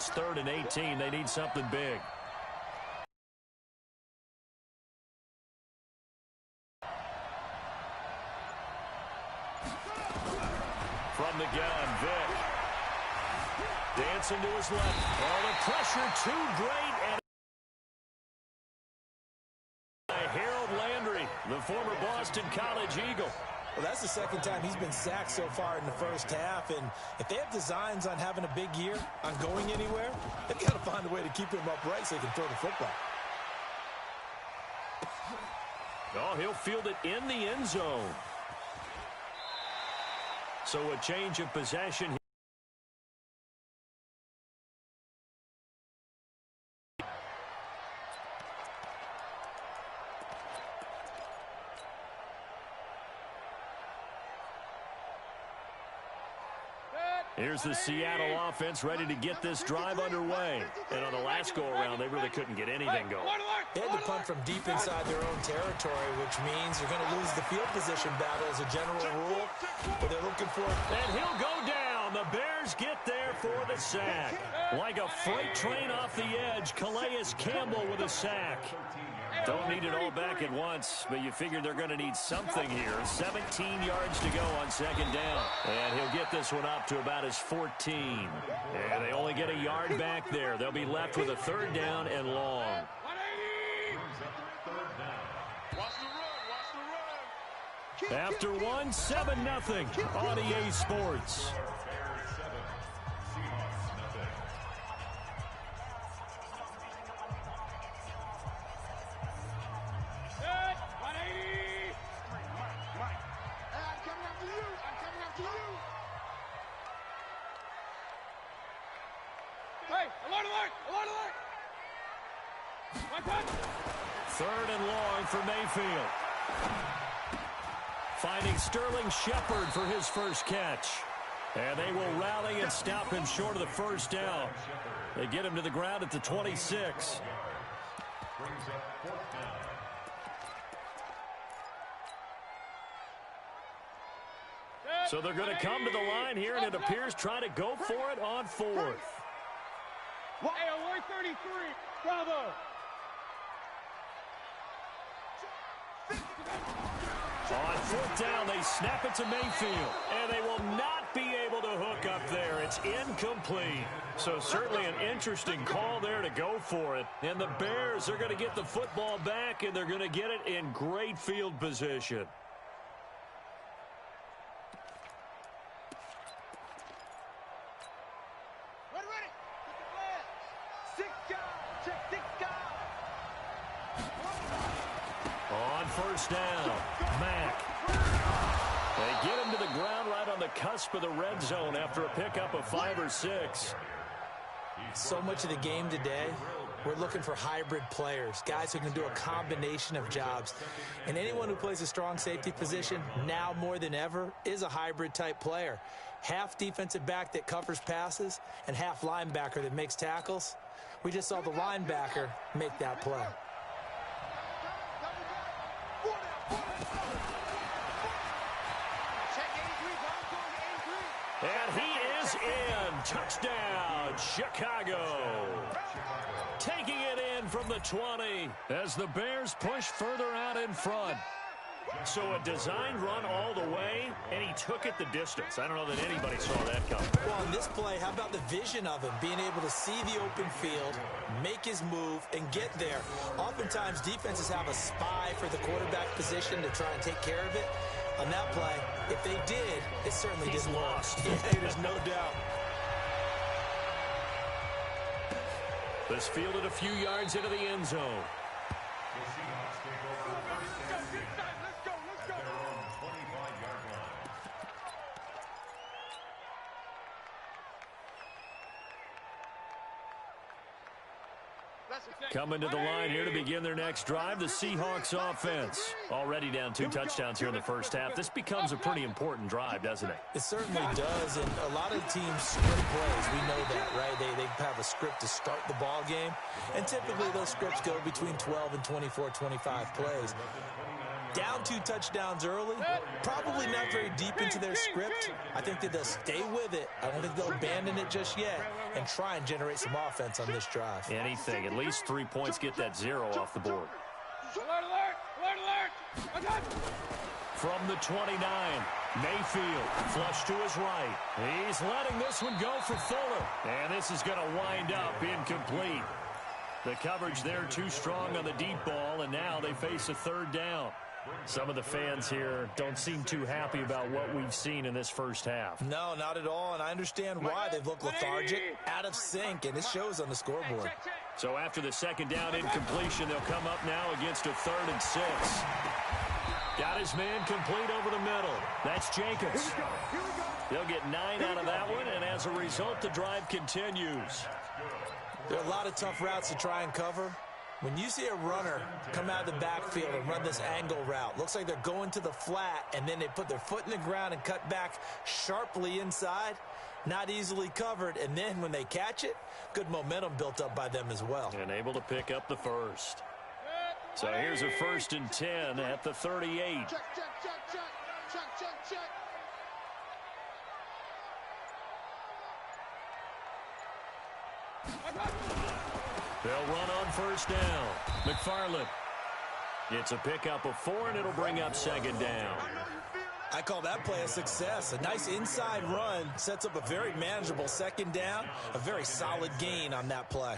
It's 3rd and 18. They need something big. From the gun, Vick. Dancing to his left. Oh, the pressure too great. And Harold Landry, the former Boston College Eagle. Well, that's the second time he's been sacked so far in the first half. And if they have designs on having a big year, on going anywhere, they've got to find a way to keep him upright so he can throw the football. Oh, he'll field it in the end zone. So a change of possession. Here's the Seattle offense ready to get this drive underway. And on the last go-around, they really couldn't get anything going. They had to punt from deep inside their own territory, which means you're going to lose the field position battle as a general rule. But they're looking for it. And he'll go down. The Bears get there for the sack. Like a freight train off the edge, Calais Campbell with a sack. Don't need it all back at once, but you figure they're going to need something here. 17 yards to go on second down. And he'll get this one up to about his 14. And they only get a yard back there. They'll be left with a 3rd down and long. After 7-0 on EA Sports. Third and long for Mayfield. Finding Sterling Shepard for his first catch. And they will rally and stop him short of the first down. They get him to the ground at the 26. So they're going to come to the line here, and it appears trying to go for it on 4th. Hey, alert 33. Bravo. On 4th down, they snap it to Mayfield, and they will not be able to hook up there. It's incomplete. So certainly an interesting call there to go for it. And the Bears are going to get the football back, and they're going to get it in great field position. On 1st down, Mack. They get him to the ground right on the cusp of the red zone after a pickup of 5 or 6. So much of the game today, we're looking for hybrid players, guys who can do a combination of jobs. And anyone who plays a strong safety position, now more than ever, is a hybrid-type player. Half defensive back that covers passes and half linebacker that makes tackles. We just saw the linebacker make that play. And he is in. Touchdown, Chicago. Taking it in from the 20 as the Bears push further out in front. So a designed run all the way, and he took it the distance. I don't know that anybody saw that coming. Well, on this play, how about the vision of him, being able to see the open field, make his move, and get there. Oftentimes, defenses have a spy for the quarterback position to try and take care of it. On that play, if they did, it certainly didn't lost. Yeah, there's no doubt. This fielded a few yards into the end zone. Coming to the line here to begin their next drive, the Seahawks offense. Already down 2 touchdowns here in the first half. This becomes a pretty important drive, doesn't it? It certainly does, and a lot of teams script plays. We know that, right? They have a script to start the ball game, and typically those scripts go between 12 and 24, 25 plays. Down 2 touchdowns early, probably not very deep into their script. I think that they'll stay with it. I don't think they'll abandon it just yet and try and generate some offense on this drive. Anything. At least 3 points, get that 0 off the board. Alert, alert, alert, alert. From the 29, Mayfield flush to his right. He's letting this one go for Fuller. And this is going to wind up incomplete. The coverage there too strong on the deep ball, and now they face a 3rd down. Some of the fans here don't seem too happy about what we've seen in this first half. No, not at all, and I understand why. They've looked lethargic, out of sync, and it shows on the scoreboard. So after the 2nd down incompletion, they'll come up now against a 3rd and 6. Got his man complete over the middle. That's Jacobs. They'll get 9 out of that one, and as a result, the drive continues. There are a lot of tough routes to try and cover. When you see a runner come out of the backfield and run this angle route, looks like they're going to the flat, and then they put their foot in the ground and cut back sharply inside, not easily covered, and then when they catch it, good momentum built up by them as well. And able to pick up the first. So here's a 1st and 10 at the 38. Check. They'll run on 1st down. McFarland. It's a pickup of 4, and it'll bring up 2nd down. I call that play a success. A nice inside run sets up a very manageable 2nd down. A very solid gain on that play.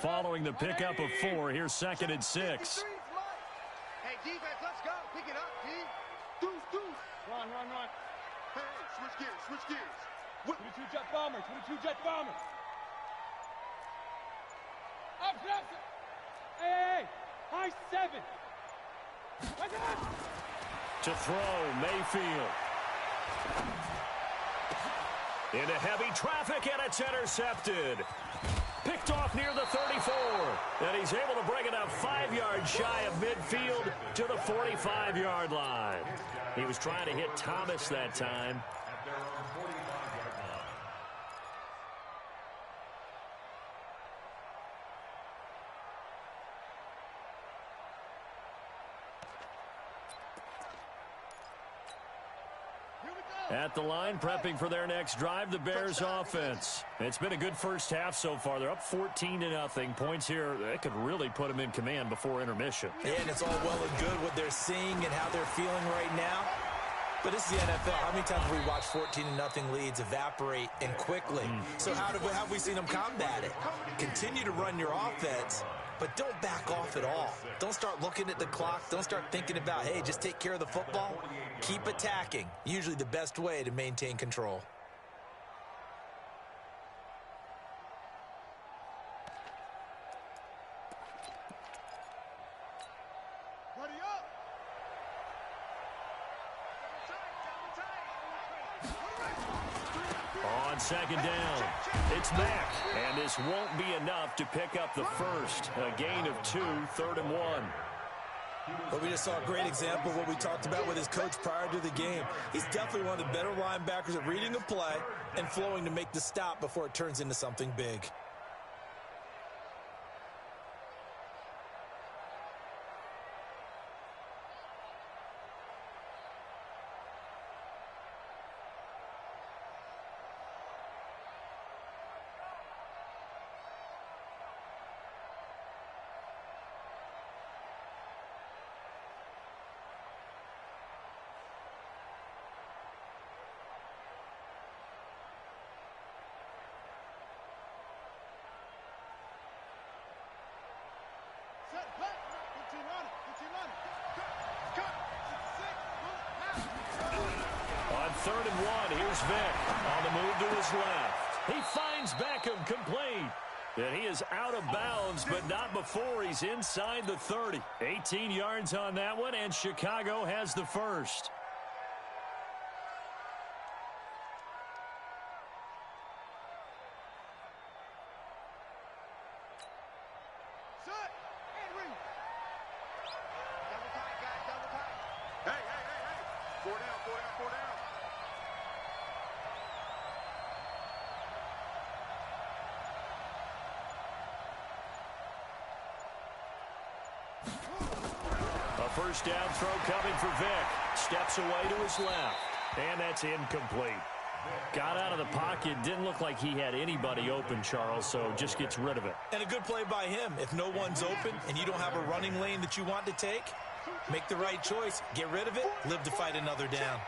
Following the pickup of 4, here's 2nd and 6. Hey, defense, let's go. Pick it up, D. Deuce. Run. Hey, switch gears. 22 jet bomber. Up. Hey, high 7. To throw, Mayfield. Into heavy traffic, and it's intercepted. Picked off near the 34. And he's able to bring it up 5 yards shy of midfield to the 45-yard line. He was trying to hit Thomas that time. At the line, prepping for their next drive, the Bears offense. It's been a good first half so far. They're up 14-0. Points here, that could really put them in command before intermission. Yeah, and it's all well and good what they're seeing and how they're feeling right now. But this is the NFL. How many times have we watched 14-0 leads evaporate and quickly? So how have we seen them combat it? Continue to run your offense, but don't back off at all. Don't start looking at the clock. Don't start thinking about, hey, just take care of the football. Keep attacking. Usually the best way to maintain control. Ready up. On 2nd down, it's Mack. And this won't be enough to pick up the first. A gain of 2, 3rd and 1. But we just saw a great example of what we talked about with his coach prior to the game. He's definitely one of the better linebackers at reading a play and flowing to make the stop before it turns into something big. On 3rd and 1, here's Vick on the move to his left. He finds Beckham complete. And he is out of bounds, but not before he's inside the 30. 18 yards on that one, and Chicago has the first. first down throw coming for Vic. Steps away to his left. And that's incomplete. Got out of the pocket. Didn't look like he had anybody open, Charles, so just gets rid of it. And a good play by him. If no one's open and you don't have a running lane that you want to take, make the right choice. Get rid of it. Live to fight another down.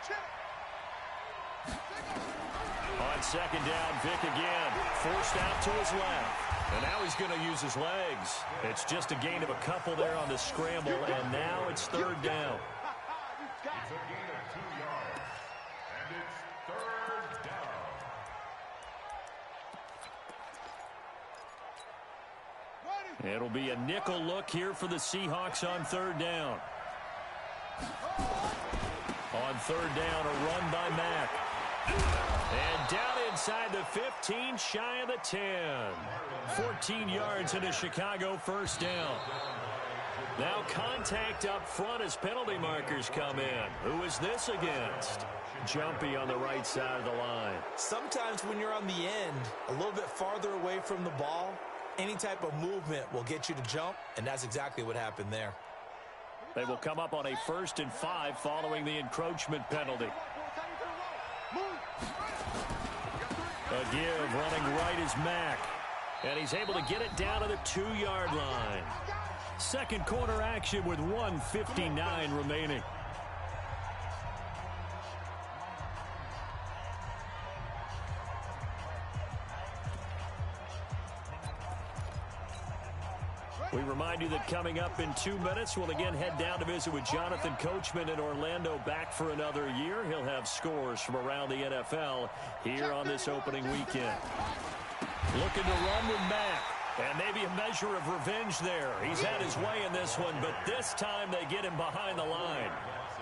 On second down, Vic again. Forced out to his left. And now he's going to use his legs. It's just a gain of a couple there on the scramble, and now it's third down. It's a gain of 2 yards. And it's third down. It'll be a nickel look here for the Seahawks on third down. On third down, a run by Mack. And down inside the 15, shy of the 10. 14 yards and a Chicago first down. Now contact up front as penalty markers come in. Who is this against? Jumpy on the right side of the line. Sometimes when you're on the end, a little bit farther away from the ball, any type of movement will get you to jump, and that's exactly what happened there. They will come up on a 1st and 5 following the encroachment penalty. A give running right is Mack. And he's able to get it down to the 2-yard line. Second quarter action with 1:59 remaining. We remind you that coming up in 2 minutes, we'll again head down to visit with Jonathan Coachman in Orlando, back for another year. He'll have scores from around the NFL here on this opening weekend. Looking to run with Mack. And maybe a measure of revenge there. He's had his way in this one, but this time they get him behind the line.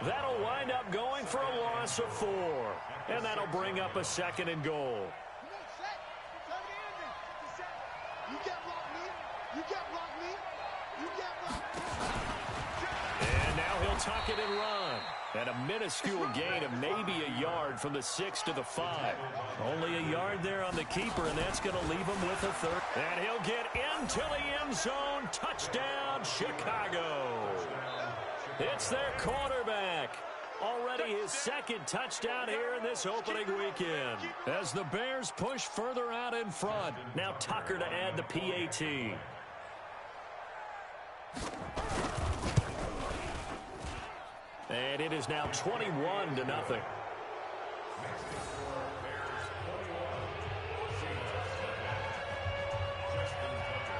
That'll wind up going for a loss of 4. And that'll bring up a 2nd and goal. And now he'll tuck it and run. And a minuscule gain of maybe a yard from the 6 to the 5. Only a yard there on the keeper, and that's going to leave him with a 3rd. And he'll get into the end zone. Touchdown, Chicago. It's their quarterback. Already his 2nd touchdown here in this opening weekend. As the Bears push further out in front. Now Tucker to add the PAT. And it is now 21-0.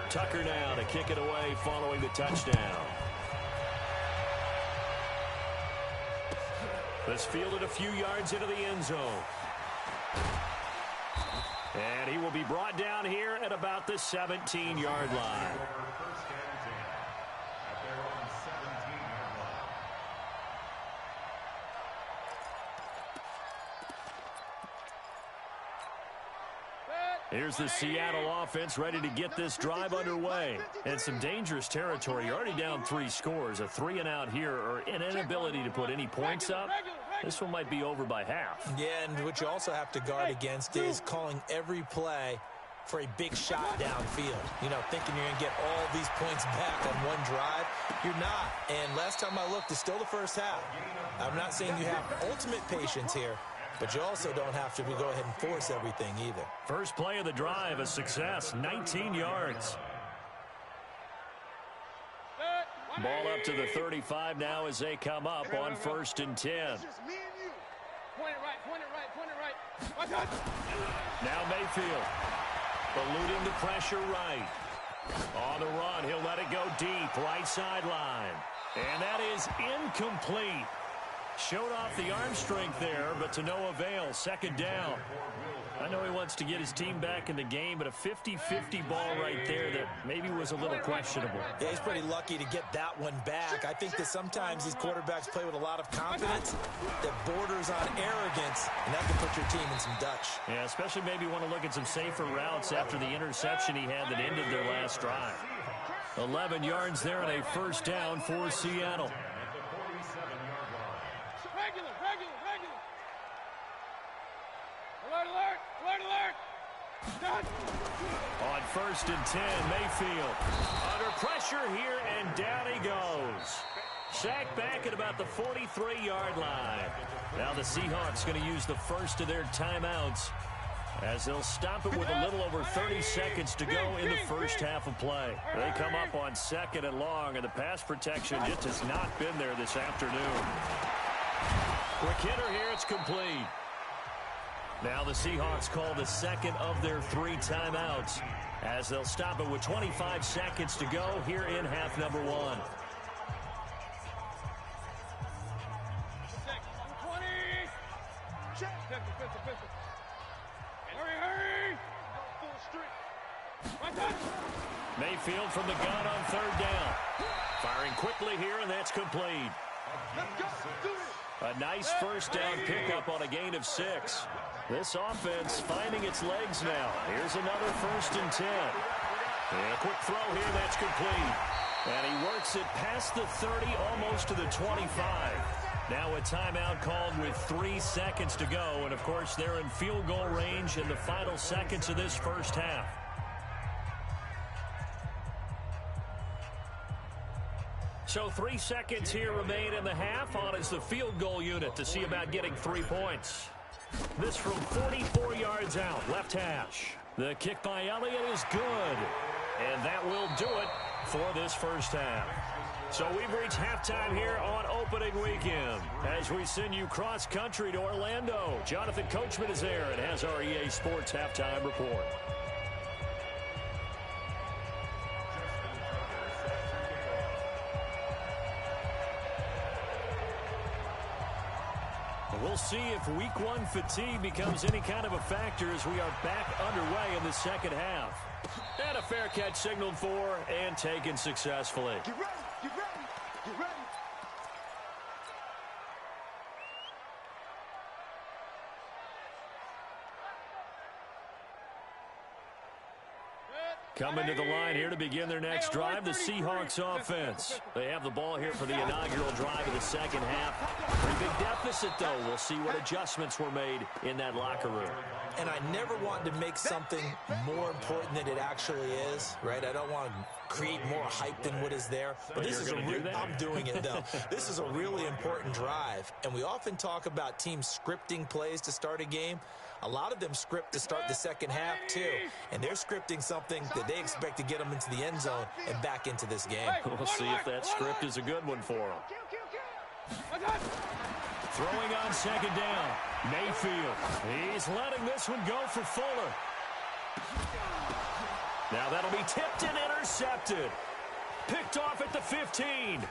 Tucker now to kick it away following the touchdown. This fielded a few yards into the end zone. And he will be brought down here at about the 17-yard line. Here's the Seattle offense ready to get this drive underway. And some dangerous territory. You're already down 3 scores. A 3-and-out here, or an inability to put any points up. This one might be over by half. Yeah, and what you also have to guard against is calling every play for a big shot downfield. You know, thinking you're going to get all these points back on one drive. You're not. And last time I looked, it's still the first half. I'm not saying you have ultimate patience here, but you also don't have to go ahead and force everything either. First play of the drive, a success, 19 yards. Ball up to the 35 now as they come up on 1st and 10. Point it right. Now Mayfield, eluding the pressure right. On the run, he'll let it go deep, right sideline. And that is incomplete. Showed off the arm strength there, but to no avail. 2nd down. I know he wants to get his team back in the game, but a 50-50 ball right there that maybe was a little questionable. Yeah, he's pretty lucky to get that one back. I think that sometimes these quarterbacks play with a lot of confidence that borders on arrogance, and that can put your team in some Dutch. Yeah, especially maybe want to look at some safer routes after the interception he had that ended their last drive. 11 yards there and a 1st down for Seattle. On 1st and 10, Mayfield under pressure here, and down he goes. Sack back at about the 43-yard line. Now the Seahawks going to use the first of their timeouts as they'll stop it with a little over 30 seconds to go in the first half of play. They come up on 2nd and long, and the pass protection just has not been there this afternoon. Quick hitter here, it's complete. Now the Seahawks call the second of their 3 timeouts as they'll stop it with 25 seconds to go here in half number 1. Mayfield from the gun on 3rd down. Firing quickly here, and that's complete. A nice first down pickup on a gain of 6. This offense finding its legs now. Here's another 1st and 10. And a quick throw here, that's complete. And he works it past the 30, almost to the 25. Now a timeout called with 3 seconds to go. And, of course, they're in field goal range in the final seconds of this first half. So 3 seconds here remain in the half. On is the field goal unit to see about getting 3 points. This from 44 yards out, left hash. The kick by Elliott is good. And that will do it for this first half. So we've reached halftime here on opening weekend as we send you cross-country to Orlando. Jonathan Coachman is there and has our EA Sports halftime report. We'll see if week 1 fatigue becomes any kind of a factor as we are back underway in the second half. And a fair catch signaled for and taken successfully. Get ready, get ready, get ready. Coming to the line here to begin their next drive, the Seahawks offense. They have the ball here for the inaugural drive of the second half. Pretty big deficit, though. We'll see what adjustments were made in that locker room. And I never want to make something more important than it actually is, right? I don't want to create more hype than what is there. But this is I'm doing it, though. This is a really important drive. And we often talk about teams scripting plays to start a game. A lot of them script to start the second half, too. And they're scripting something that they expect to get them into the end zone and back into this game. We'll see if that script is a good one for them. Throwing on 2nd down. Mayfield. He's letting this one go for Fuller. Now that'll be tipped and intercepted. Picked off at the 15.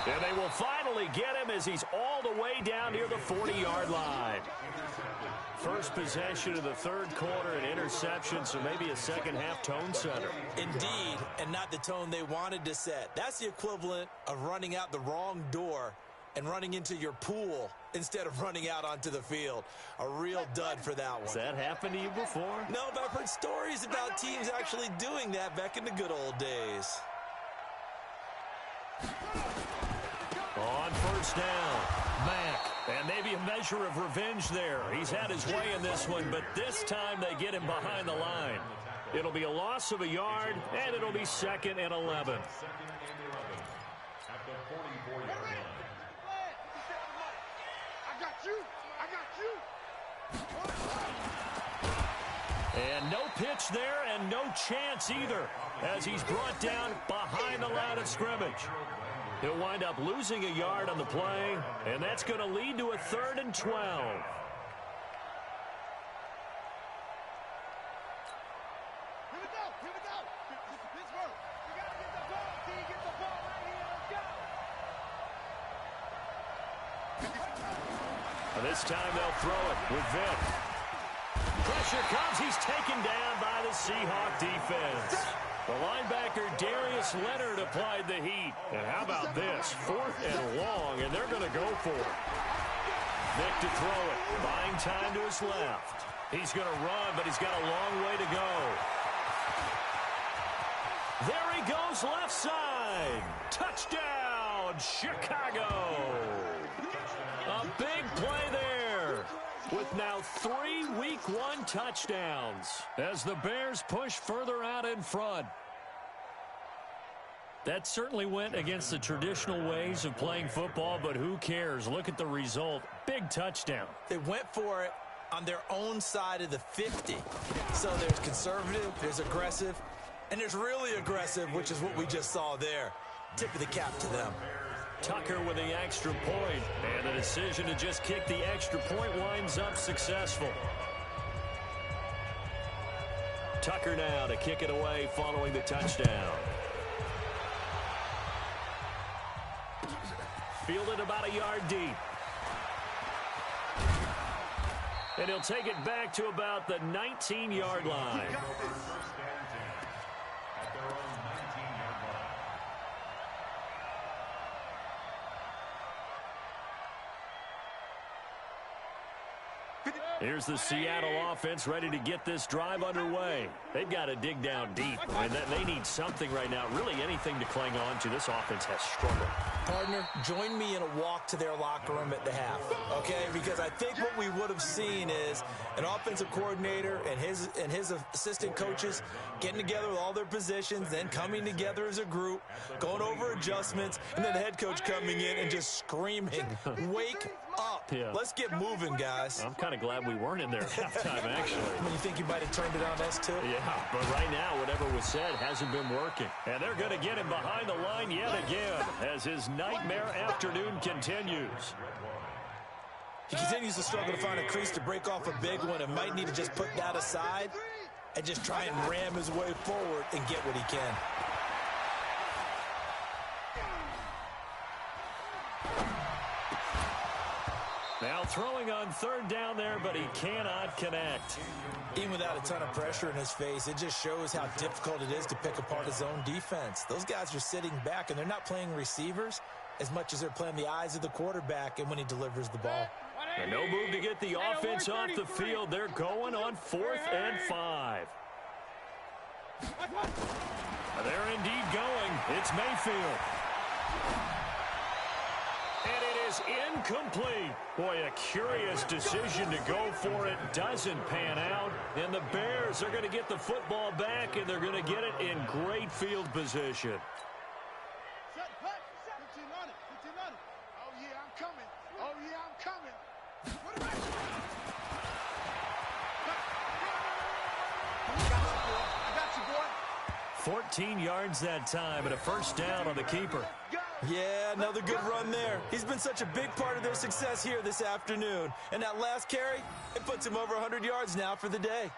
And they will finally get him as he's all the way down near the 40-yard line. First possession of the 3rd quarter, an interception, so maybe a second-half tone setter. Indeed, and not the tone they wanted to set. That's the equivalent of running out the wrong door and running into your pool instead of running out onto the field. A real dud for that one. Has that happened to you before? No, but I've heard stories about teams actually doing that back in the good old days. On 1st down, Mack. And maybe a measure of revenge there. He's had his way in this one, but this time they get him behind the line. It'll be a loss of a yard, and it'll be 2nd and 11. At the 44-yard line. I got you. I got you. And no pitch there and no chance either as he's brought down behind the line of scrimmage. He'll wind up losing a yard on the play, and that's going to lead to a 3rd and 12. Here we go. Here we go. This is Pittsburgh. We got to get the ball. T, get the ball right here. Let's go. And this time they'll throw it with Vick. Pressure comes. He's taken down by the Seahawk defense. The linebacker, Darius Leonard, applied the heat. And how about this? 4th and long, and they're going to go for it. Vick to throw it. Buying time to his left. He's going to run, but he's got a long way to go. There he goes, left side. Touchdown, Chicago. A big play there with now 3 Week 1 touchdowns as the Bears push further out in front. That certainly went against the traditional ways of playing football, but who cares? Look at the result. Big touchdown. They went for it on their own side of the 50. So there's conservative, there's aggressive, and there's really aggressive, which is what we just saw there. Tip of the cap to them. Tucker with the extra point, and the decision to just kick the extra point winds up successful. Tucker now to kick it away following the touchdown. Fielded about a yard deep. And he'll take it back to about the 19-yard line. Here's the Seattle offense ready to get this drive underway. They've got to dig down deep, and they need something right now, really anything to cling on to. This offense has struggled. Partner, join me in a walk to their locker room at the half, okay? Because I think what we would have seen is an offensive coordinator and his assistant coaches getting together with all their positions, then coming together as a group, going over adjustments, and then the head coach coming in and just screaming, "Wake up. Yeah. Let's get moving, guys." I'm kind of glad we weren't in there at halftime, actually. You think you might have turned it on us, too? Yeah, but right now, whatever was said hasn't been working. And they're going to get him behind the line yet again as his nightmare afternoon continues. He continues to struggle to find a crease to break off a big one and might need to just put that aside and just try and ram his way forward and get what he can. Now throwing on third down there, but he cannot connect. Even without a ton of pressure in his face, it just shows how difficult it is to pick apart his own defense. Those guys are sitting back, and they're not playing receivers as much as they're playing the eyes of the quarterback and when he delivers the ball. And no move to get the offense off the field. They're going on 4th and 5. They're indeed going. It's Mayfield. And it is incomplete. Boy, a curious decision to go for it doesn't pan out. And the Bears are going to get the football back, and they're going to get it in great field position. Oh, yeah, I'm coming. Oh, yeah, I'm coming. What am I doing? I got you, boy. 14 yards that time and a first down on the keeper. Yeah, another good run there. He's been such a big part of their success here this afternoon. And that last carry, it puts him over 100 yards now for the day.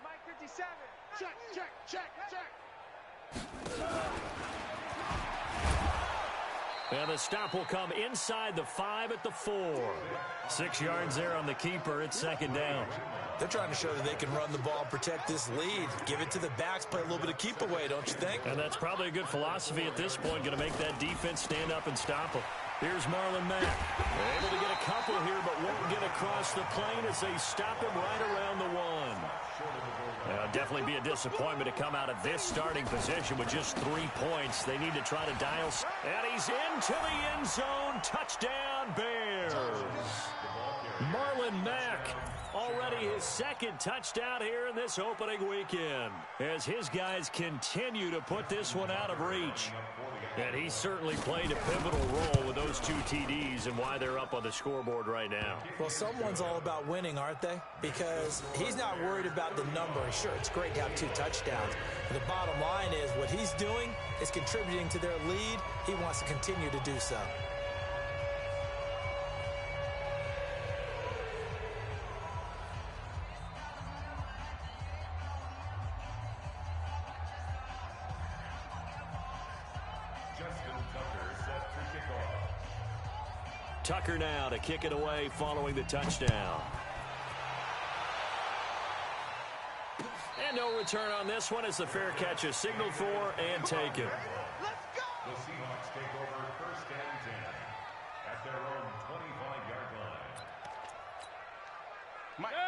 Mike 57. Check, check, check, check. And the stop will come inside the 5 at the 4. 6 yards there on the keeper. It's second down. They're trying to show that they can run the ball and protect this lead. Give it to the backs, play a little bit of keep away, don't you think? And that's probably a good philosophy at this point. Going to make that defense stand up and stop them. Here's Marlon Mack. Able to get a couple here, but won't get across the plane as they stop him right around the 1. Definitely be a disappointment to come out of this starting position with just 3 points. They need to try to dial. And he's into the end zone. Touchdown, Bears. Marlon Mack. Already his second touchdown here in this opening weekend as his guys continue to put this one out of reach. And he certainly played a pivotal role with those 2 TDs and why they're up on the scoreboard right now. Well, someone's all about winning, aren't they? Because he's not worried about the number. Sure, it's great to have 2 touchdowns. But the bottom line is what he's doing is contributing to their lead. He wants to continue to do so. Tucker now to kick it away following the touchdown. And no return on this one as the fair catch is signaled for and taken. Let's go. The Seahawks take over 1st and 10 at their own 25-yard line.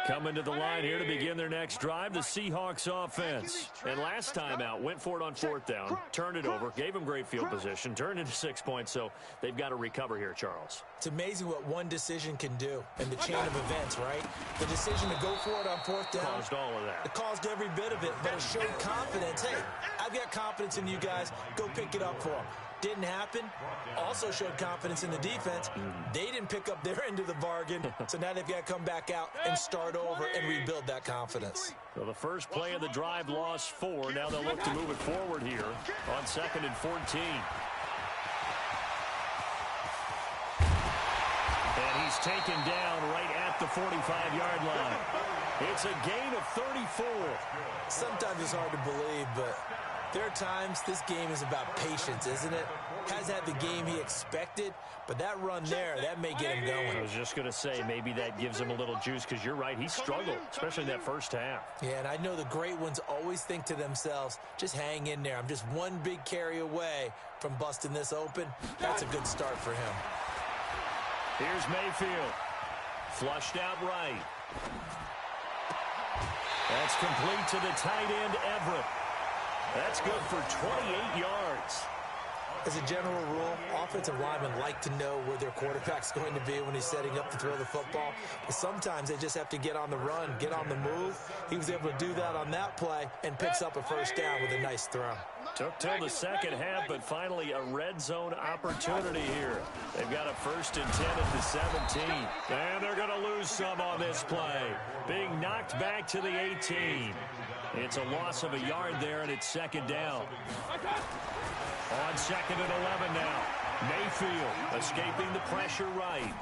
Coming to the line here to begin their next drive, the Seahawks offense. And last time out, went for it on fourth down, turned it over, gave them great field position, turned into 6 points, so they've got to recover here, Charles. It's amazing what one decision can do in the chain of events, right? The decision to go for it on fourth down. Caused all of that. It caused every bit of it, but it showed confidence. Hey, I've got confidence in you guys. Go pick it up for them. Didn't happen. Also showed confidence in the defense. They didn't pick up their end of the bargain, so now they've got to come back out and start over and rebuild that confidence. So the first play of the drive lost 4. Now they'll look to move it forward here on 2nd and 14. And he's taken down right at the 45-yard line. It's a gain of 34. Sometimes it's hard to believe, but there are times this game is about patience, isn't it? Has had the game he expected, but that run there, that may get him going. I was just going to say, maybe that gives him a little juice, because you're right, he struggled, especially in that first half. Yeah, and I know the great ones always think to themselves, just hang in there. I'm just one big carry away from busting this open. That's a good start for him. Here's Mayfield. Flushed out right. That's complete to the tight end, Everett. That's good for 28 yards. As a general rule, offensive linemen like to know where their quarterback's going to be when he's setting up to throw the football. But sometimes they just have to get on the run, get on the move. He was able to do that on that play and picks up a first down with a nice throw. Took till the second half, but finally a red zone opportunity here. They've got a 1st and 10 at the 17. And they're going to lose some on this play. Being knocked back to the 18. It's a loss of a yard there, and it's 2nd down. On 2nd and 11 now. Mayfield escaping the pressure right.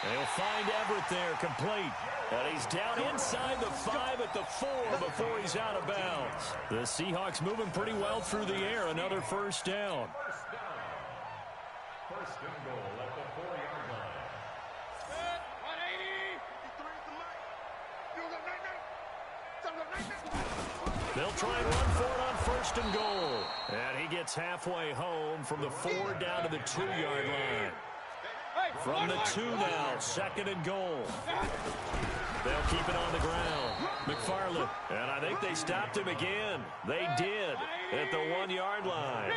They'll find Everett there, complete. And he's down inside the 5 at the 4 before he's out of bounds. The Seahawks moving pretty well through the air. Another first down. First and goal at the 4-yard line. 180. They'll try and run for it on 1st and goal. And he gets halfway home from the 4 down to the 2-yard line. From the 2 now, 2nd and goal. They'll keep it on the ground. McFarland, and I think they stopped him again. They did at the 1-yard line.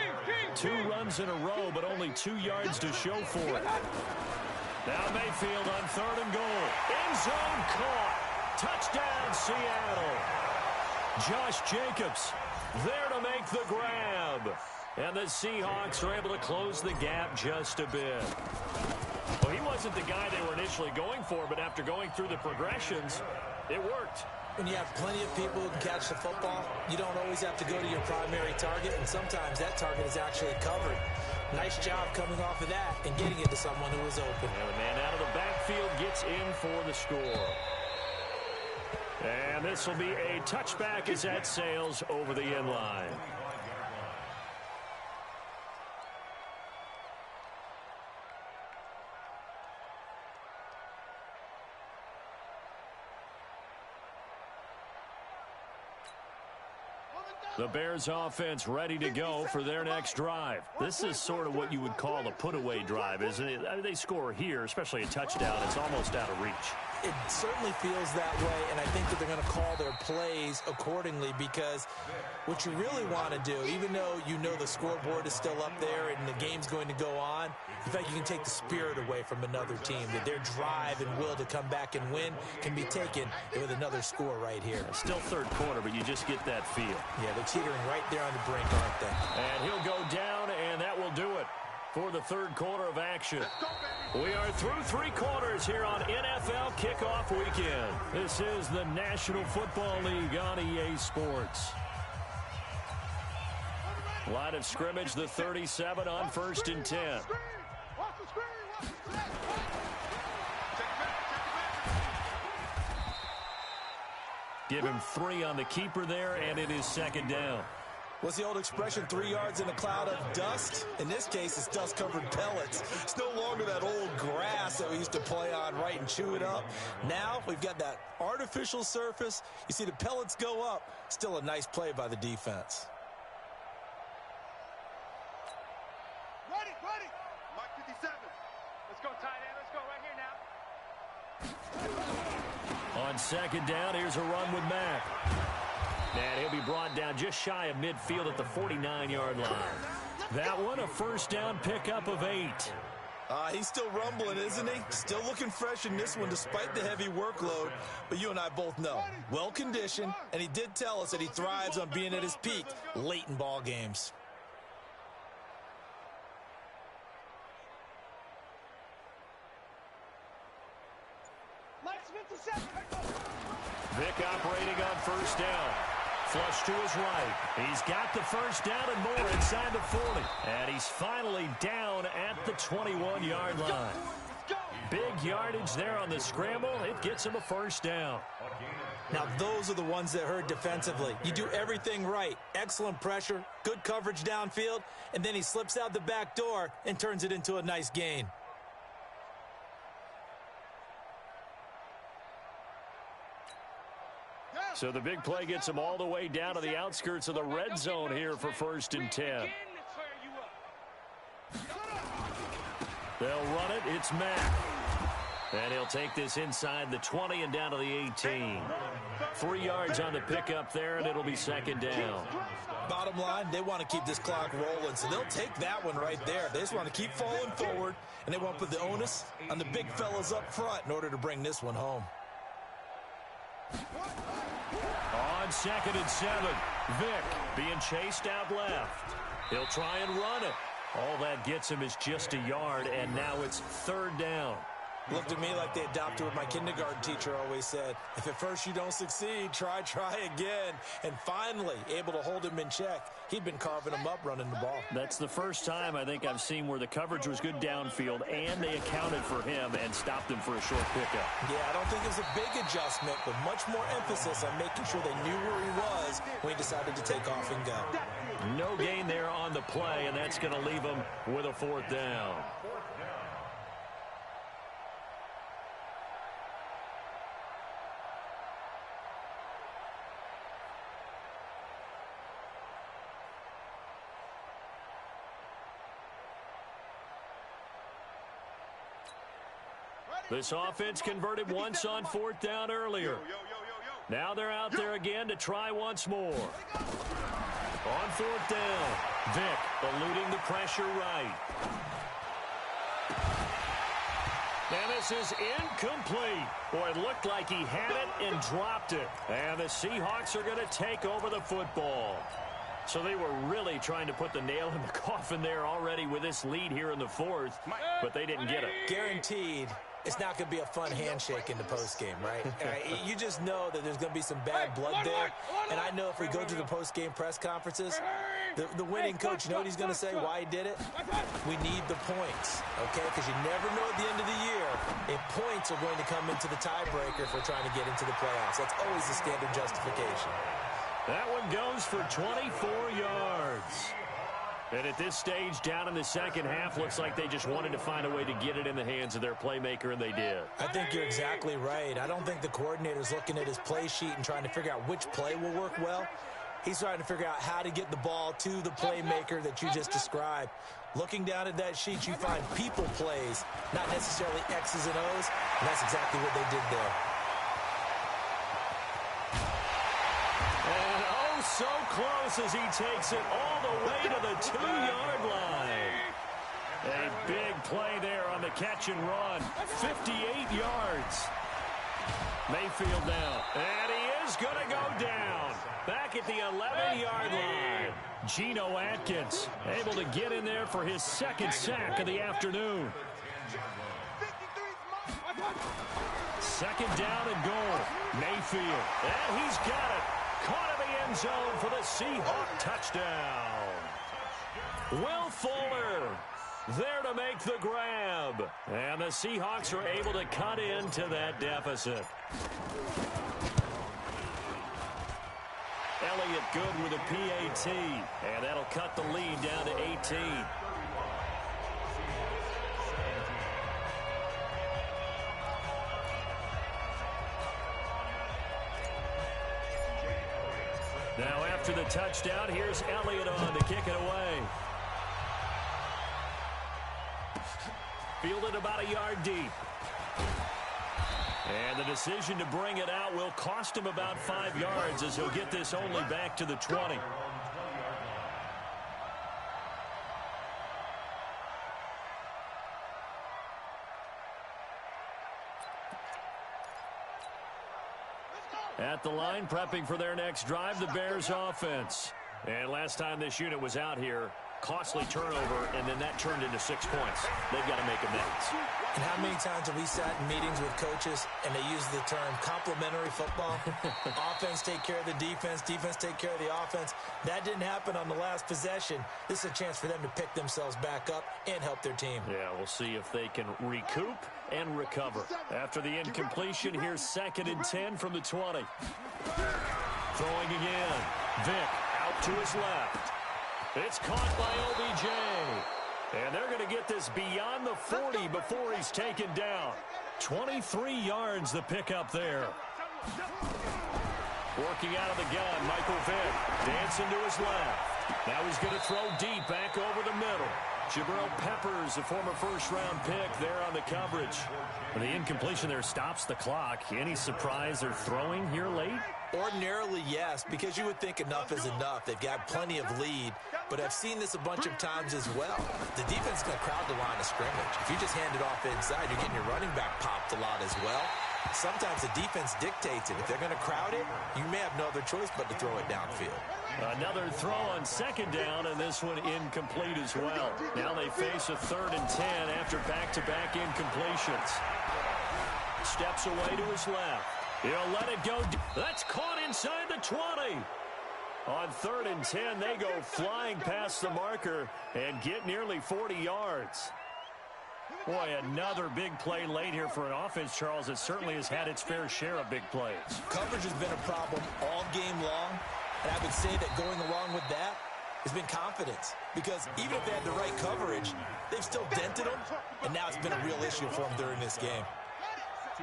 2 runs in a row, but only 2 yards to show for it. Now Mayfield on 3rd and goal. End zone caught. Touchdown, Seattle. Josh Jacobs there to make the grab. And the Seahawks are able to close the gap just a bit. Well, he wasn't the guy they were initially going for, but after going through the progressions, it worked. When you have plenty of people who can catch the football, you don't always have to go to your primary target, and sometimes that target is actually covered. Nice job coming off of that and getting it to someone who was open. And the man out of the backfield gets in for the score. And this will be a touchback as that sails over the end line. The Bears offense ready to go for their next drive. This is sort of what you would call a put-away drive, isn't it? I mean, they score here, especially a touchdown. It's almost out of reach. It certainly feels that way, and I think that they're going to call their plays accordingly, because what you really want to do, even though you know the scoreboard is still up there and the game's going to go on, in fact, you can take the spirit away from another team, that their drive and will to come back and win can be taken with another score right here. Still third quarter, but you just get that feel. Yeah, they're teetering right there on the brink, aren't they? And he'll go down, and that will do it for the third quarter of action. We are through 3 quarters here on NFL Kickoff Weekend. This is the National Football League on EA Sports. Line of scrimmage, the 37 on 1st and 10. Give him 3 on the keeper there, and it is 2nd down. What's the old expression, 3 yards in a cloud of dust? In this case, it's dust-covered pellets. It's no longer that old grass that we used to play on, right, and chew it up. Now we've got that artificial surface. You see the pellets go up. Still a nice play by the defense. Ready. Mike 57. Let's go, tight end. Let's go right here now. On second down, here's a run with Mack. And he'll be brought down just shy of midfield at the 49-yard line. That one, a first down pickup of 8. He's still rumbling, isn't he? Still looking fresh in this one despite the heavy workload. But you and I both know, well-conditioned, and he did tell us that he thrives on being at his peak late in ball games. Vick operating on first down. Flush to his right. He's got the first down and more inside the 40. And he's finally down at the 21-yard line. Big yardage there on the scramble. It gets him a first down. Now, those are the ones that hurt defensively. You do everything right. Excellent pressure, good coverage downfield, and then he slips out the back door and turns it into a nice gain. So the big play gets him all the way down to the outskirts of the red zone here for first and 10. They'll run it. It's Mack. And he'll take this inside the 20 and down to the 18. 3 yards on the pickup there, and it'll be second down. Bottom line, they want to keep this clock rolling, so they'll take that one right there. They just want to keep falling forward, and they want to put the onus on the big fellas up front in order to bring this one home. On second and 7, Vick being chased out left. He'll try and run it. All that gets him is just a yard, and now it's third down. Looked at me like they adopted what my kindergarten teacher always said. If at first you don't succeed, try again. And finally, able to hold him in check. He'd been carving him up running the ball. That's the first time I think I've seen where the coverage was good downfield, and they accounted for him and stopped him for a short pickup. Yeah, I don't think it was a big adjustment, but much more emphasis on making sure they knew where he was when he decided to take off and go. No gain there on the play, and that's going to leave him with a fourth down. This offense converted once on fourth down earlier. Now they're out there again to try once more. On fourth down, Vick eluding the pressure right. And this is incomplete. Boy, it looked like he had it and dropped it. And the Seahawks are going to take over the football. So they were really trying to put the nail in the coffin there already with this lead here in the fourth, but they didn't get it. Guaranteed. It's not going to be a fun handshake in the postgame, right? You just know that there's going to be some bad blood there. And I know if we go to the postgame press conferences, the winning coach, you know what he's going to say, why he did it? We need the points, okay? Because you never know at the end of the year if points are going to come into the tiebreaker if we're trying to get into the playoffs. That's always the standard justification. That one goes for 24 yards. And at this stage, down in the second half, looks like they just wanted to find a way to get it in the hands of their playmaker, and they did. I think you're exactly right. I don't think the coordinator's looking at his play sheet and trying to figure out which play will work well. He's trying to figure out how to get the ball to the playmaker that you just described. Looking down at that sheet, you find people plays, not necessarily X's and O's, and that's exactly what they did there. So close as he takes it all the way to the 2-yard line. A big play there on the catch and run. 58 yards. Mayfield down. And he is going to go down. Back at the 11-yard line. Geno Atkins able to get in there for his second sack of the afternoon. Second down and goal. Mayfield. And he's got it. Caught in the end zone for the Seahawk touchdown. Will Fuller there to make the grab. And the Seahawks are able to cut into that deficit. Elliott good with a PAT. And that'll cut the lead down to 18. Now after the touchdown, here's Elliott on to kick it away. Fielded about a yard deep. And the decision to bring it out will cost him about 5 yards as he'll get this only back to the 20. At the line, prepping for their next drive, the Bears offense. And last time this unit was out here, costly turnover, and then that turned into 6 points. They've got to make amends. And how many times have we sat in meetings with coaches and they use the term complementary football? Offense take care of the defense, defense take care of the offense. That didn't happen on the last possession. This is a chance for them to pick themselves back up and help their team. Yeah, we'll see if they can recoup and recover. After the incompletion, here's 2nd and 10 from the 20. Throwing again. Vick out to his left. It's caught by OBJ. And they're going to get this beyond the 40 before he's taken down. 23 yards the pickup there. Working out of the gun, Michael Vick dancing to his left. Now he's going to throw deep back over the middle. Jabril Peppers, a former first-round pick, there on the coverage. The incompletion there stops the clock. Any surprise they're throwing here late? Ordinarily, yes, because you would think enough is enough. They've got plenty of lead, but I've seen this a bunch of times as well. The defense is going to crowd the line of scrimmage. If you just hand it off inside, you're getting your running back popped a lot as well. Sometimes the defense dictates it. If they're going to crowd it, you may have no other choice but to throw it downfield. Another throw on 2nd down, and this one incomplete as well. Now they face a 3rd and 10 after back-to-back incompletions. Steps away to his left. He'll let it go. That's caught inside the 20. On 3rd and 10, they go flying past the marker and get nearly 40 yards. Boy, another big play late here for an offense, Charles, that certainly has had its fair share of big plays. Coverage has been a problem all game long, and I would say that going along with that has been confidence. Because even if they had the right coverage, they've still dented them, and now it's been a real issue for them during this game.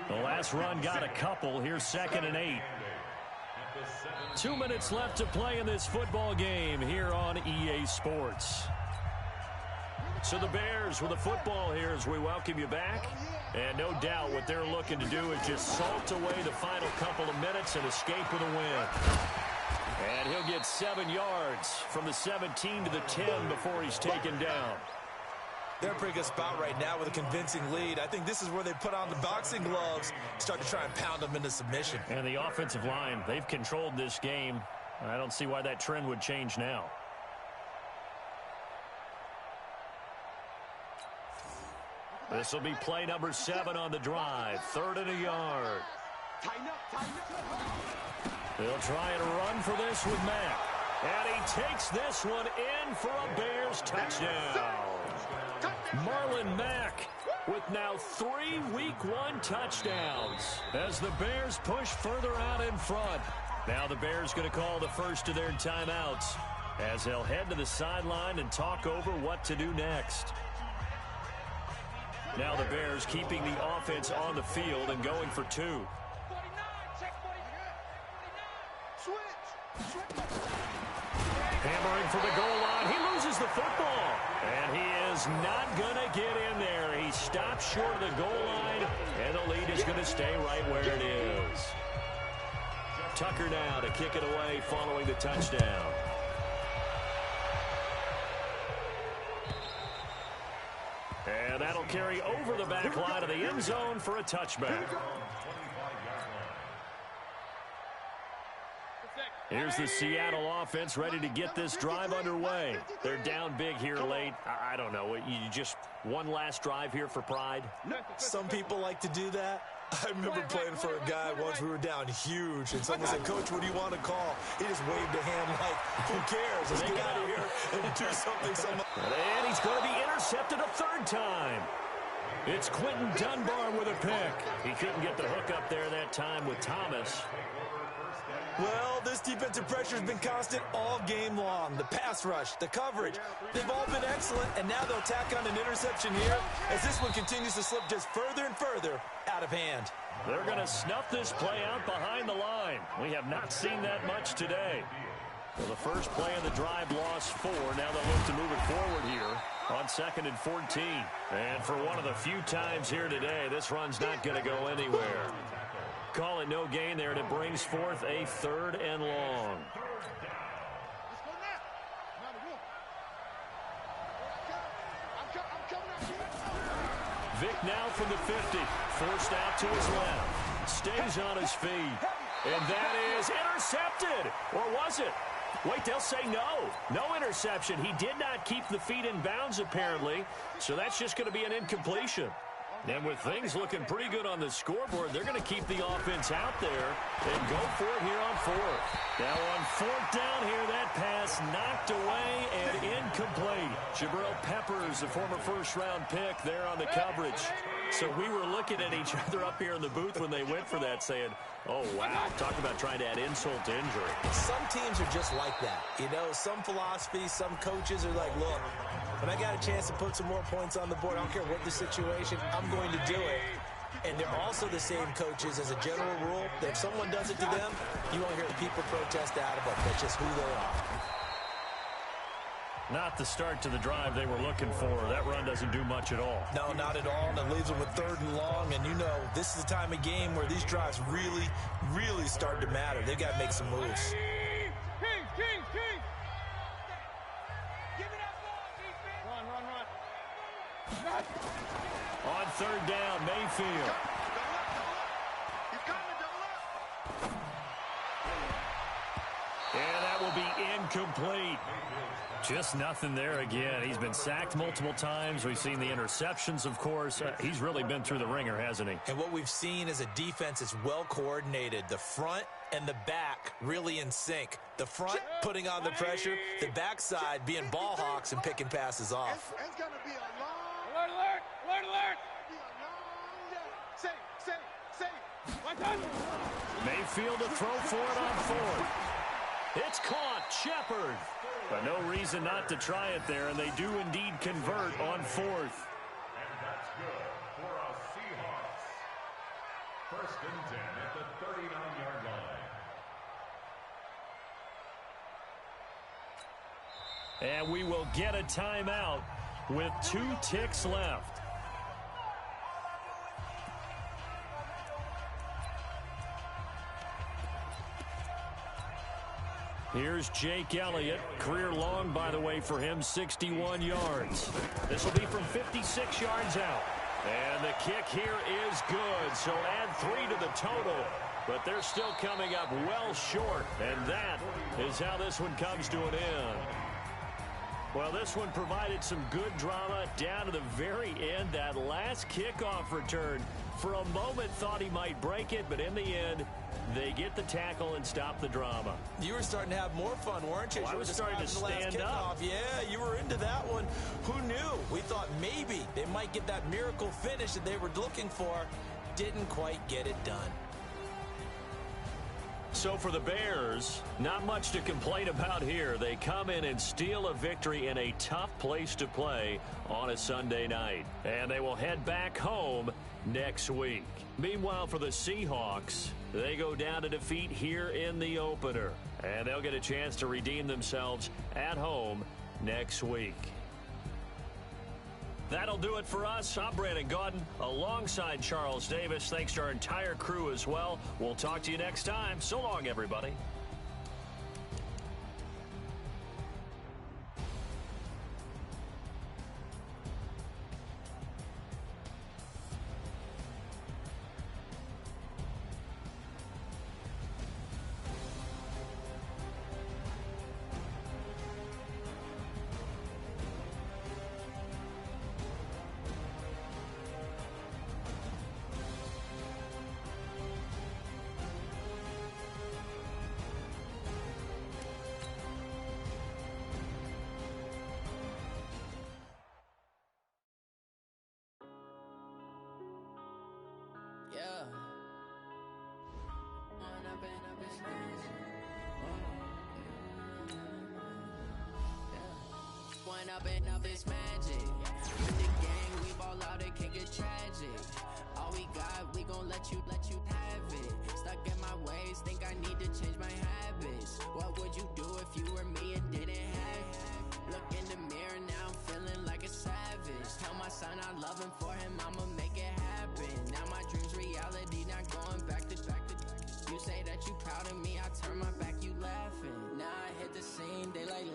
The last run got a couple. Here's 2nd and 8. 2 minutes left to play in this football game here on EA Sports. So the Bears with the football here as we welcome you back. And no doubt what they're looking to do is just salt away the final couple of minutes and escape with a win. And he'll get 7 yards from the 17 to the 10 before he's taken down. They're in a pretty good spot right now with a convincing lead. I think this is where they put on the boxing gloves, start to try and pound them into submission. And the offensive line, they've controlled this game. I don't see why that trend would change now. This will be play number 7 on the drive. 3rd and a yard. They'll try and run for this with Mack. And he takes this one in for a Bears touchdown. Marlon Mack with now 3 Week 1 touchdowns as the Bears push further out in front. Now the Bears going to call the first of their timeouts as they'll head to the sideline and talk over what to do next. Now the Bears keeping the offense on the field and going for 2. Hammering for the goal line. He loses the football. And he is not going to get in there. He stops short of the goal line, and the lead is going to stay right where it is. Tucker now to kick it away following the touchdown. And that'll carry over the back line of the end zone for a touchback. Here's the Seattle offense ready to get this drive underway. They're down big here late. I don't know. You just one last drive here for pride? Some people like to do that. I remember playing for a guy once. We were down huge, and someone said, "Coach, what do you want to call?" He just waved a hand like, "Who cares? Let's get out of here and do something." And he's going to be intercepted a 3rd time. It's Quentin Dunbar with a pick. He couldn't get the hook up there that time with Thomas. Well, this defensive pressure has been constant all game long. The pass rush, the coverage, they've all been excellent, and now they'll tack on an interception here as this one continues to slip just further and further out of hand. They're going to snuff this play out behind the line. We have not seen that much today. Well, the first play of the drive lost 4. Now they'll look to move it forward here. On 2nd and 14. And for one of the few times here today, this run's not going to go anywhere. Call it no gain there, and it brings forth a 3rd and long. Vic now from the 50. Forced out to his left. Stays on his feet. And that is intercepted. Or was it? Wait, they'll say no. No interception. He did not keep the feet in bounds, apparently. So that's just going to be an incompletion. And with things looking pretty good on the scoreboard, they're going to keep the offense out there and go for it here on 4th. Now on 4th down here, that pass knocked away and incomplete. Jabril Peppers, a former first-round pick there on the coverage. So we were looking at each other up here in the booth when they went for that, saying, oh, wow, talk about trying to add insult to injury. Some teams are just like that. You know, some philosophies, some coaches are like, look, when I got a chance to put some more points on the board, I don't care what the situation, I'm going to do it. And they're also the same coaches as a general rule that if someone does it to them, you won't hear people protest out of it. That's just who they are. Not the start to the drive they were looking for. That run doesn't do much at all. No, not at all. And it leaves them with 3rd and long. And you know, this is the time of game where these drives really, really start to matter. They've got to make some moves. On 3rd down, Mayfield. And that will be incomplete. Just nothing there again. He's been sacked multiple times. We've seen the interceptions, of course. He's really been through the ringer, hasn't he? And what we've seen is a defense that's well coordinated. The front and the back really in sync. The front putting on the pressure, the backside being ball hawks and picking passes off. It's going to be a long... Alert, alert, alert, alert! Be a long day. Say. Mayfield to throw for it on 4th. It's caught. Shepard. But no reason not to try it there, and they do indeed convert on 4th. And that's good for our Seahawks. 1st and 10 at the 39-yard line. And we will get a timeout with 2 ticks left. Here's Jake Elliott. Career long, by the way, for him, 61 yards. This will be from 56 yards out. And the kick here is good, so add 3 to the total. But they're still coming up well short, and that is how this one comes to an end. Well, this one provided some good drama down to the very end. That last kickoff return, for a moment thought he might break it, but in the end, they get the tackle and stop the drama. You were starting to have more fun, weren't you? Well, I was starting to stand up. Yeah, you were into that one. Who knew? We thought maybe they might get that miracle finish that they were looking for. Didn't quite get it done. So for the Bears, not much to complain about here. They come in and steal a victory in a tough place to play on a Sunday night. And they will head back home next week. Meanwhile, for the Seahawks, they go down to defeat here in the opener. And they'll get a chance to redeem themselves at home next week. That'll do it for us. I'm Brandon Gotw alongside Charles Davis. Thanks to our entire crew as well. We'll talk to you next time. So long, everybody. Up it's magic. With the gang, we ball out, it can get tragic. All we got, we gon' let you have it. Stuck in my ways, think I need to change my habits. What would you do if you were me and didn't have? Look in the mirror now, I'm feeling like it's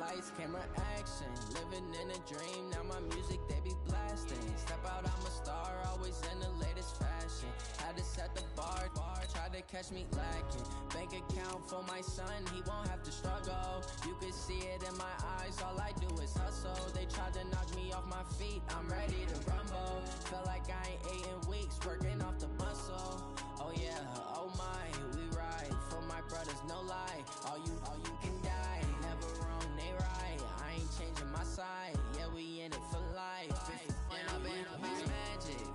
lights, camera, action. Living in a dream, now my music they be blasting. Step out, I'm a star, always in the latest fashion. Had to set the bar, try to catch me lacking. Bank account for my son, he won't have to struggle. You can see it in my eyes, all I do is hustle. They tried to knock me off my feet, I'm ready to rumble. Felt like I ain't ate in weeks, working off the muscle. Oh yeah, oh my, we ride for my brothers, no lie. All you can die, never wrong, they right. I ain't changing my side, yeah, we in it for life. When I've been magic,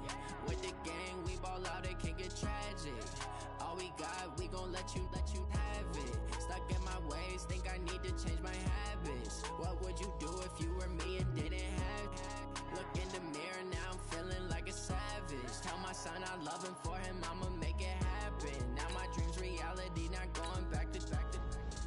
with the gang, we ball out, it can get tragic. All we got, we gon' let you have it. Stuck in my ways, think I need to change my habits. What would you do if you were me and didn't have it? Look in the mirror, now I'm feeling like a savage. Tell my son I love him, for him I'ma make it happen. Now my dream's reality, not going back to.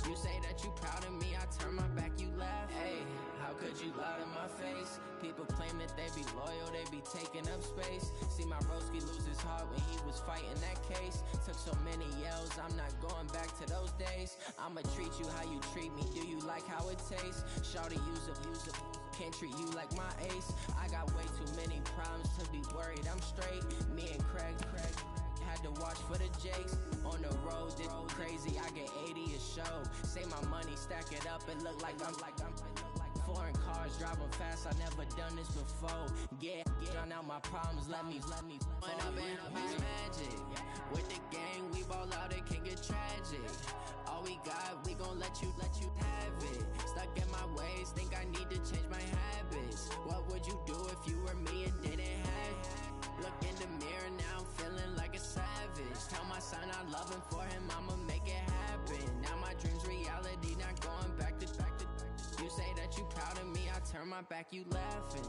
You say that you proud of me, I turn my back, you laugh. Hey, how could you lie to my face? People claim that they be loyal, they be taking up space. See my broski lose his heart when he was fighting that case. Took so many yells, I'm not going back to those days. I'ma treat you how you treat me, do you like how it tastes? Shawty, use up, can't treat you like my ace. I got way too many problems to be worried, I'm straight. Me and Craig had to watch for the Jakes. On the road, this crazy, I get 80 a show. Say my money, stack it up, it look like I'm foreign cars, driving fast, I never done this before. Yeah, drown out my problems, let me When I've been magic, with the gang, we ball out, it can get tragic. All we got, we gon' let you have it. Stuck in my ways, think I need to change my habits. What would you do if you were me and didn't have it? Look in the mirror, now I'm feeling like a savage. Tell my son I love him, for him I'ma make it happen. Now my dream's reality, not going back to. You say that you proud of me, I turn my back, you laughing.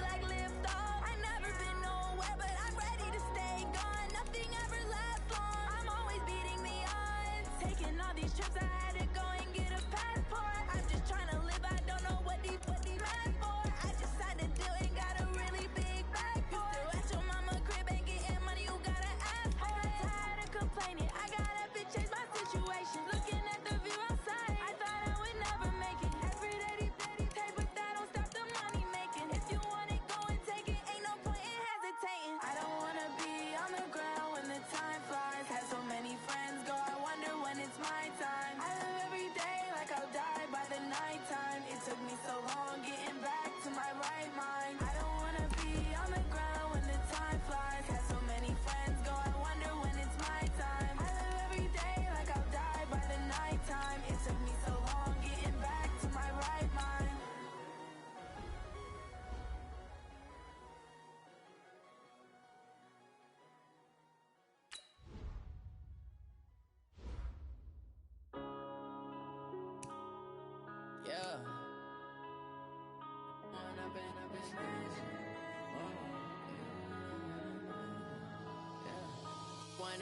Like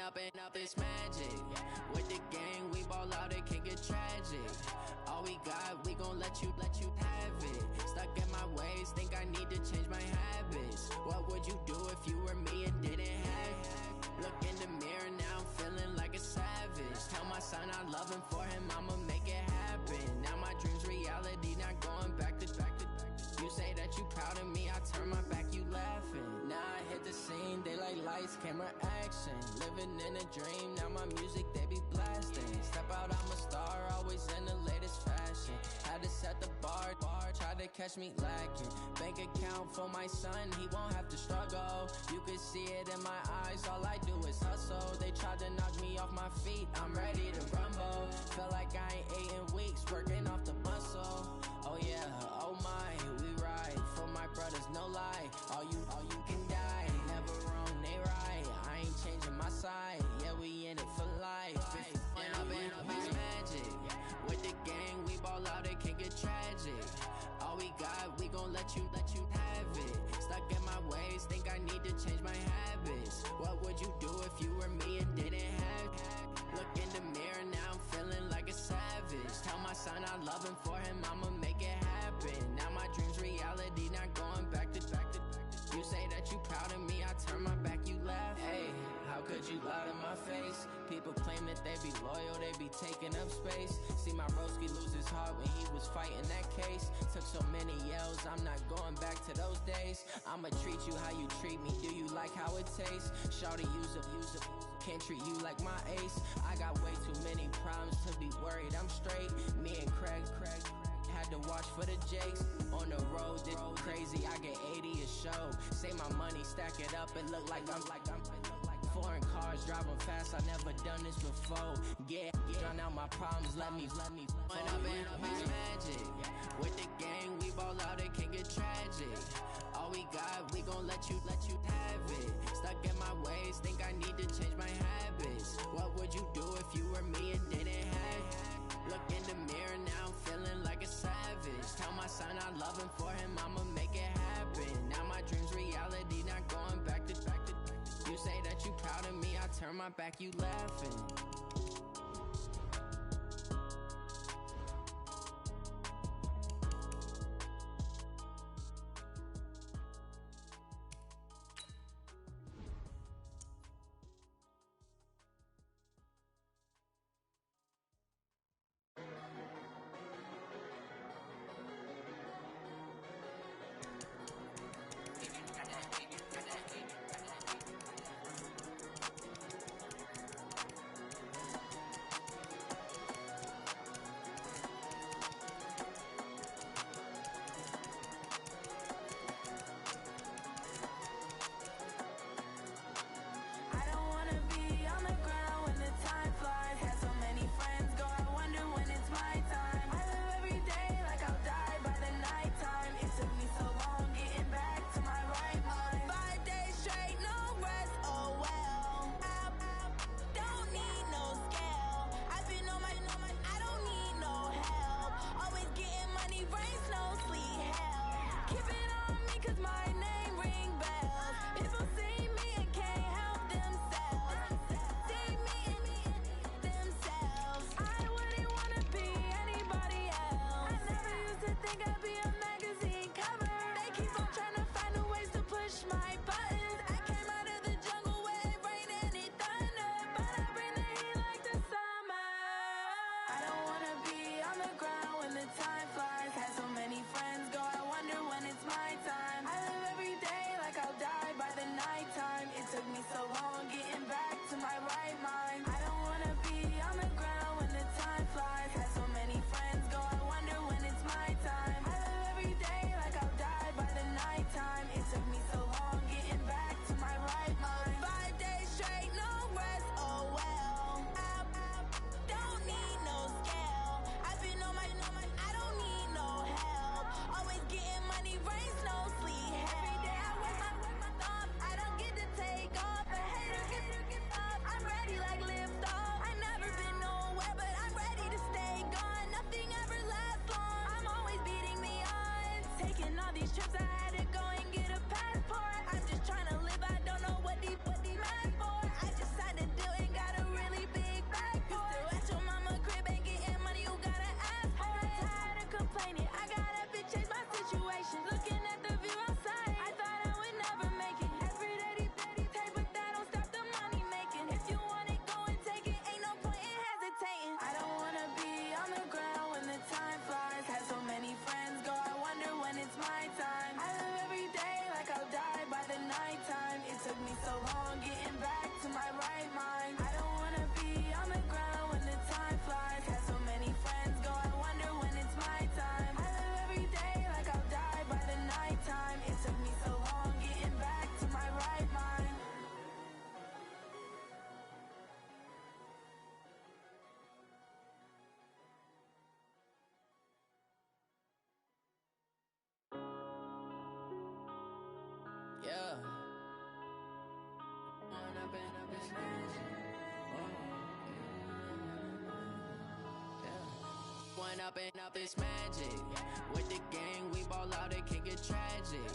up and up this magic. With the gang, we ball out, it can get tragic. All we got, we gon' let you have it. Stuck in my ways, think I need to change my habits. What would you do if you were me and didn't have it? Look in the mirror, now I'm feeling like a savage. Tell my son I love him, for him I'ma make it happen. Now my dream's reality, not going back to. You say that you proud of me, I turn my back, you laughing. Now I hit the scene, daylight lights, camera action. Living in a dream, now my music, they be blasting. Step out, I'm a star, always in the latest fashion. Had to set the bar, try to catch me lacking. Bank account for my son, he won't have to struggle. You can see it in my eyes, all I do is hustle. They tried to knock me off my feet, I'm ready to rumble. Felt like I ain't ate in weeks, working off the muscle. Oh yeah, oh my, we ride for my brothers, no lie. All you can die, never wrong, they right. I ain't changing my side, yeah, we in it for life. If up it's magic. With the gang, we ball out, it can get tragic. All we got, we gon' let you have it. Stuck in my ways, think I need to change my habits. What would you do if you were me and didn't have it? Look in the mirror, now I'm feeling like a savage. Tell my son I love him, for him I'ma make it happen. Now my dream's reality, not going back to. You say that you proud of me, I turn my back, you laugh. Hey, how could you lie to my face? People claim that they be loyal, they be taking up space. See my broski lose his heart when he was fighting that case. Took so many yells, I'm not going back to those days. I'ma treat you how you treat me, do you like how it tastes? Shawty, use up, can't treat you like my ace. I got way too many problems to be worried, I'm straight. Me and Craig had to watch for the Jakes. On the road, this crazy, I get 80 a show. Say my money, stack it up, it look like I'm foreign cars, driving fast, I never done this before. Yeah, drown out my problems, let me up and up it's magic. With the gang, we ball out, it can get tragic. All we got, we gon' let you have it. Stuck in my ways, think I need to change my habits. What would you do if you were me and didn't have it? Look in the mirror, now I'm feeling like a savage. Tell my son I love him, for him I'ma make it happen. Now my dream's reality, not going back to. You say that you proud of me, I turn my back, you laughing. up this magic. With the gang, we ball out, it can get tragic.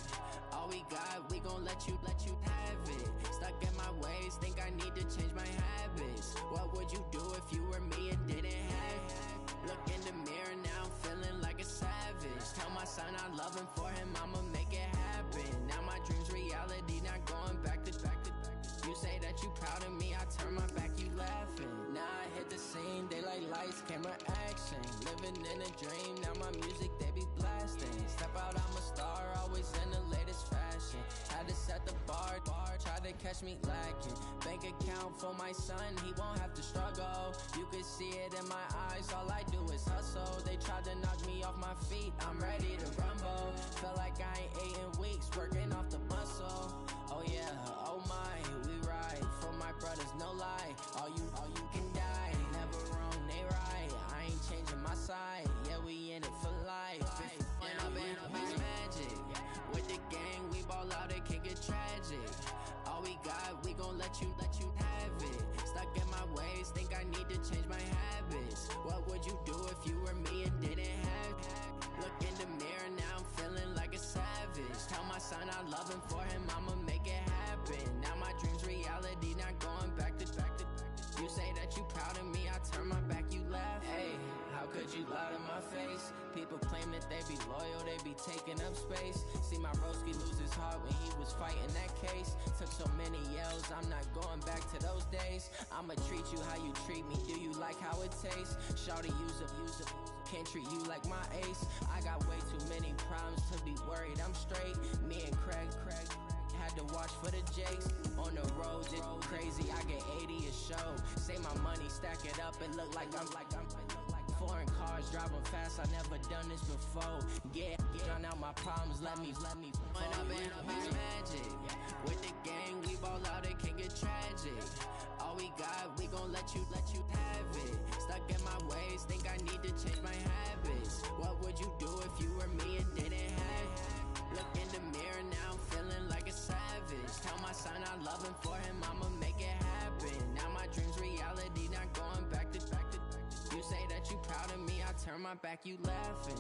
All we got, we gon' let you have it. Stuck in my ways, think I need to change my habits. What would you do if you were me and didn't have it? Look in the mirror, now I'm feeling like a savage. Tell my son I love him, for him I'ma make it happen. Now my dream's reality, not going back to. You say that you proud of me, I turn my back, you laughing. Now I hit the scene, daylight lights, camera action. Living in a dream, now my music, they be blasting. Step out, I'm a star, always in the latest fashion. Had to set the bar, try to catch me lacking. Bank account for my son, he won't have to struggle. You can see it in my eyes, all I do is hustle. They tried to knock me off my feet, I'm ready to rumble. Felt like I ain't ate in weeks, working off the muscle. Oh yeah, oh my, we ride for my brothers, no lie. All you can die, never wrong, they right. I ain't changing my side, yeah, we in it for life. When up is magic. With the gang, we ball out, it can get tragic. All we got, we gon' let you have it. Stuck in my ways, think I need to change my habits. What would you do if you were me and didn't have it? Look in the mirror, now I'm feeling like a savage. Tell my son I love him, for him I'ma make it happen. Now my dream's reality, not going back to. You say that you proud of me, I turn my back, you laugh. Hey, how could you lie to my face? People claim that they be loyal, they be taking up space. See my broski lose his heart when he was fighting that case. Took so many yells, I'm not going back to those days. I'ma treat you how you treat me, do you like how it tastes? Shawty, use up, can't treat you like my ace. I got way too many problems to be worried, I'm straight. Me and Craig had to watch for the Jakes. On the road, it's crazy, I get 80 a show. Say my money, stack it up, and look like I'm foreign cars, driving fast, I never done this before. Yeah, drown out my problems, let me When up is magic. With the gang, we ball out, it can get tragic. All we got, we gon' let you have it. Stuck in my ways, think I need to change my habits. What would you do if you were me and didn't have it? Look in the mirror, now I'm feeling like a savage. Tell my son I love him, for him I'ma make it happen. Now my dream's reality, not going back to. You say that you proud of me, I turn my back, you laughing.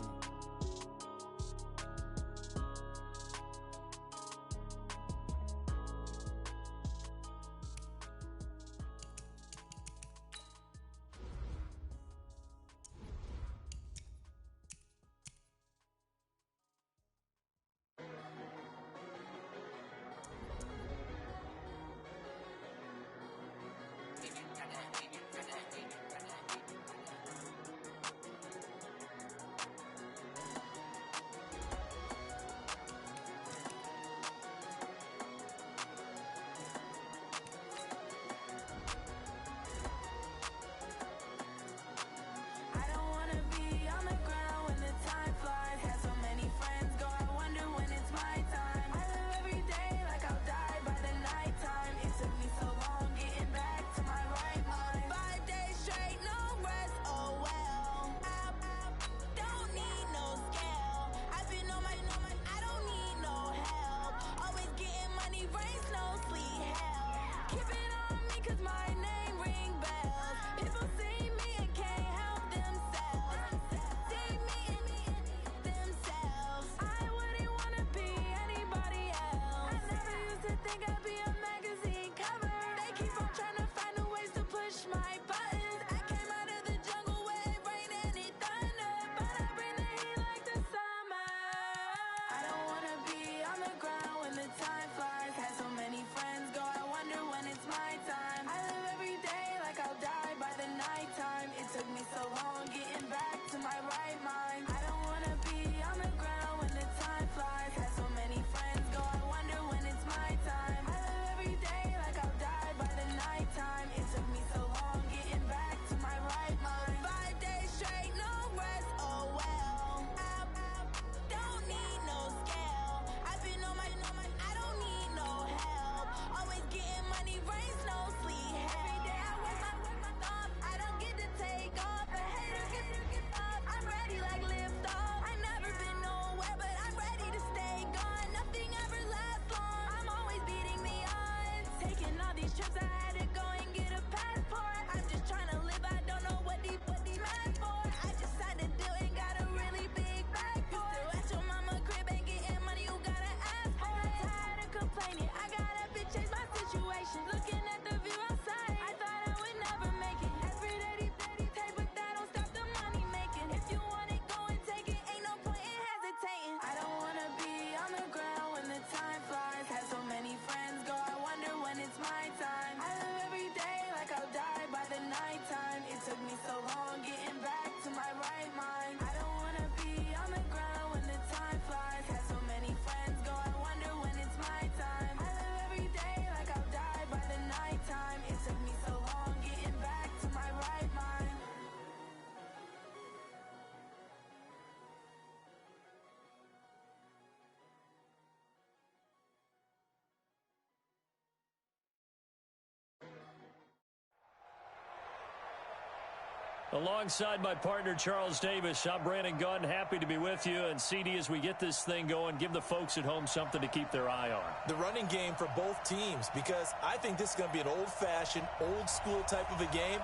Alongside my partner, Charles Davis, I'm Brandon Gunn. Happy to be with you. And CD, as we get this thing going, give the folks at home something to keep their eye on. The running game for both teams, because I think this is going to be an old-fashioned, old-school type of a game.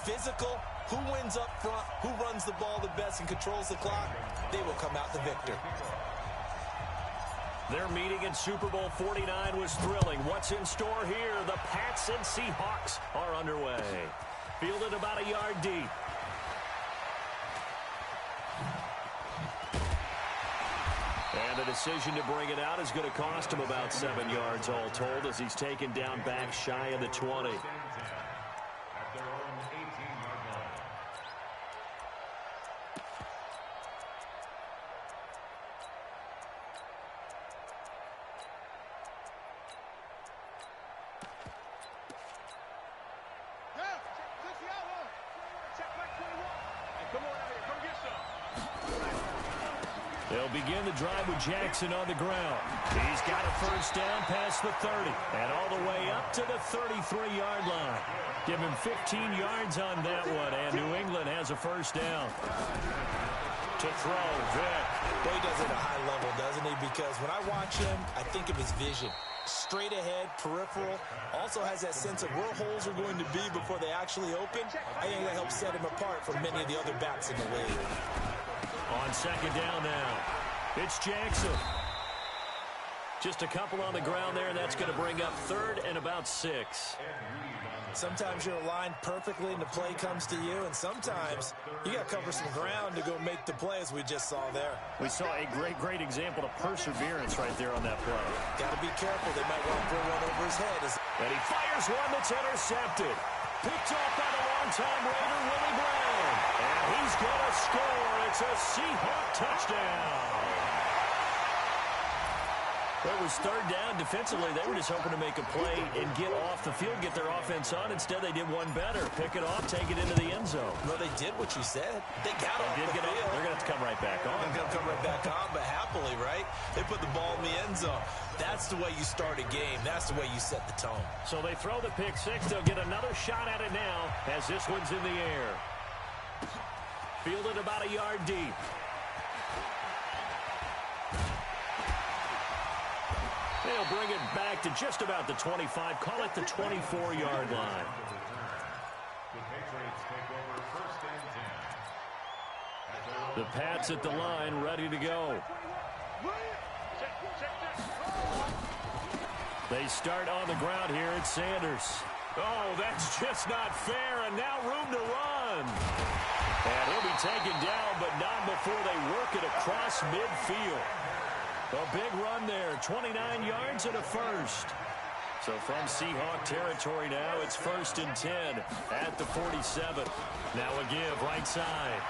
Physical, who wins up front, who runs the ball the best and controls the clock, they will come out the victor. Their meeting in Super Bowl 49 was thrilling. What's in store here? The Pats and Seahawks are underway. Fielded about a yard deep. And the decision to bring it out is going to cost him about 7 yards all told, as he's taken down back shy of the 20. At their own 18-yard line. They'll begin the drive with Jackson on the ground. He's got a first down past the 30 and all the way up to the 33-yard line. Give him 15 yards on that one, and New England has a first down. To throw, Vic. Well, he does it at a high level, doesn't he? Because when I watch him, I think of his vision. Straight ahead, peripheral. Also has that sense of where holes are going to be before they actually open. I think that helps set him apart from many of the other backs in the league. On second down now, it's Jackson. Just a couple on the ground there, and that's going to bring up third and about 6. Sometimes you're aligned perfectly and the play comes to you, and sometimes you got to cover some ground to go make the play, as we just saw there. We saw a great example of perseverance right there on that play. Got to be careful. They might want to throw one over his head. And he fires one that's intercepted. Picked off by the longtime Raider, Willie Brown. And he's going to score. It's a Seahawk touchdown. Well, it was third down. Defensively, they were just hoping to make a play and get off the field, get their offense on. Instead, they did one better. Pick it off, take it into the end zone. Well, they did what you said. They got off the field. They're going to have to come right back on. They're going to come right back on, but happily, right? They put the ball in the end zone. That's the way you start a game. That's the way you set the tone. So they throw the pick six. They'll get another shot at it now as this one's in the air. Fielded about a yard deep. They'll bring it back to just about the 25. Call it the 24-yard line. The Patriots take over first and 10. The Pats at the line, ready to go. They start on the ground here at Sanders. Oh, that's just not fair, and now room to run. And he'll be taken down, but not before they work it across midfield. A big run there, 29 yards and a first. So from Seahawk territory now, it's first and 10 at the 47. Now a give right side.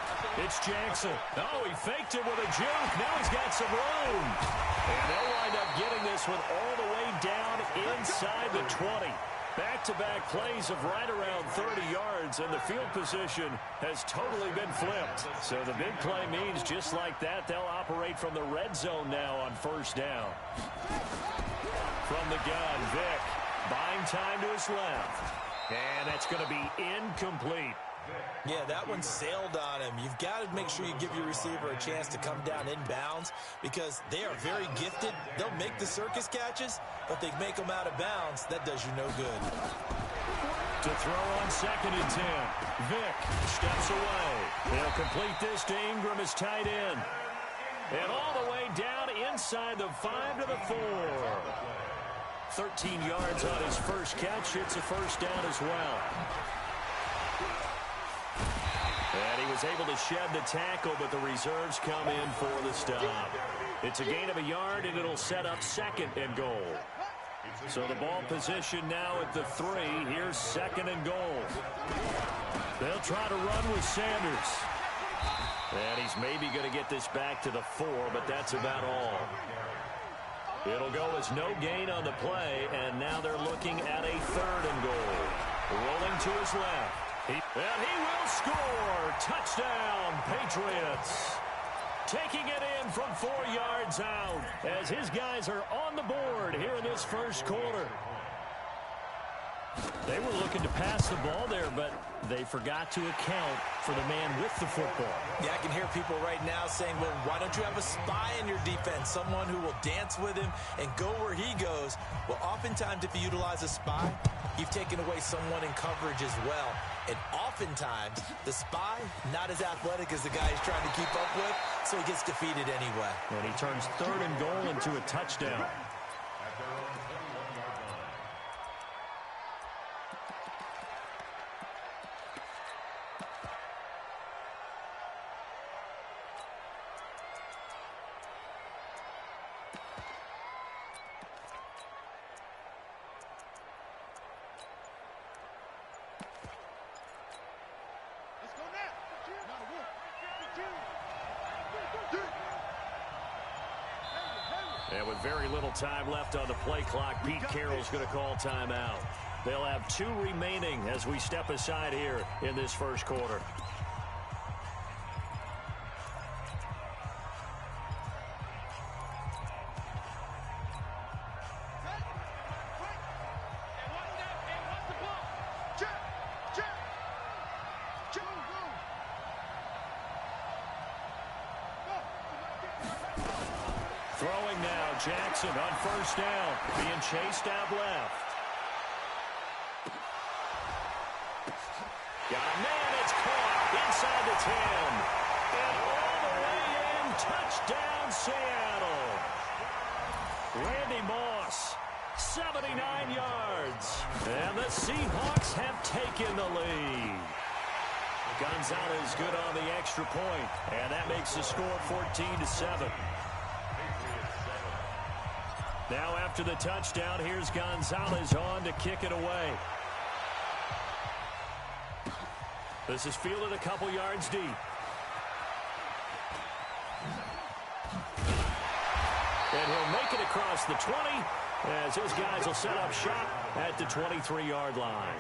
It's Jackson. Oh, he faked it with a juke. Now he's got some room. And they'll wind up getting this one all the way down inside the 20. Back-to-back plays of right around 30 yards, and the field position has totally been flipped. So the big play means just like that, they'll operate from the red zone now on first down. From the gun, Vic buying time to his left. And that's going to be incomplete. Yeah, that one sailed on him. You've got to make sure you give your receiver a chance to come down inbounds because they are very gifted. They'll make the circus catches, but they make them out of bounds. That does you no good. To throw on second and 10. Vic steps away. They'll complete this to Ingram as tight end. And all the way down inside the 5 to the 4. 13 yards on his first catch. It's a first down as well. And he was able to shed the tackle, but the reserves come in for the stop. It's a gain of a yard, and it'll set up second and goal. So the ball position now at the 3. Here's second and goal. They'll try to run with Sanders. And he's maybe going to get this back to the 4, but that's about all. It'll go as no gain on the play, and now they're looking at a third and goal. Rolling to his left. And he will score. Touchdown, Patriots. Taking it in from 4 yards out as his guys are on the board here in this first quarter. They were looking to pass the ball there, but they forgot to account for the man with the football. Yeah, I can hear people right now saying, well, why don't you have a spy in your defense, someone who will dance with him and go where he goes? Well, oftentimes if you utilize a spy, you've taken away someone in coverage as well. And oftentimes, the spy, not as athletic as the guy he's trying to keep up with, so he gets defeated anyway. And he turns 3rd and goal into a touchdown. And with very little time left on the play clock, Pete Carroll's going to call timeout. They'll have 2 remaining as we step aside here in this first quarter. Throwing now, Jackson on 1st down, being chased out left. Got a man, it's caught inside the 10. And all the way in, touchdown Seattle. Randy Moss, 79 yards. And the Seahawks have taken the lead. Gonzalez good on the extra point, and that makes the score 14-7. Now after the touchdown, here's Gonzalez on to kick it away. This is fielded a couple yards deep. And he'll make it across the 20 as his guys will set up shop at the 23-yard line.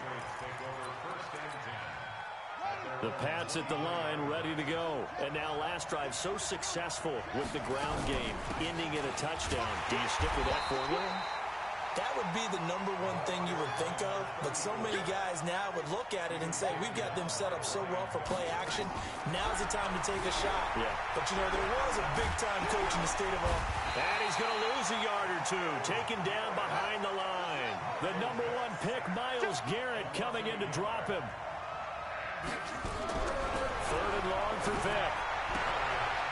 The Pats at the line, ready to go. And now last drive so successful with the ground game, ending in a touchdown. Do you stick with that formula? That would be the #1 thing you would think of, but so many guys now would look at it and say, we've got them set up so well for play action, now's the time to take a shot. Yeah. But, you know, there was a big-time coach in the state of Ohio. And he's going to lose a yard or two, taken down behind the line. The #1 pick, Myles Garrett, coming in to drop him. 3rd and long for Vick.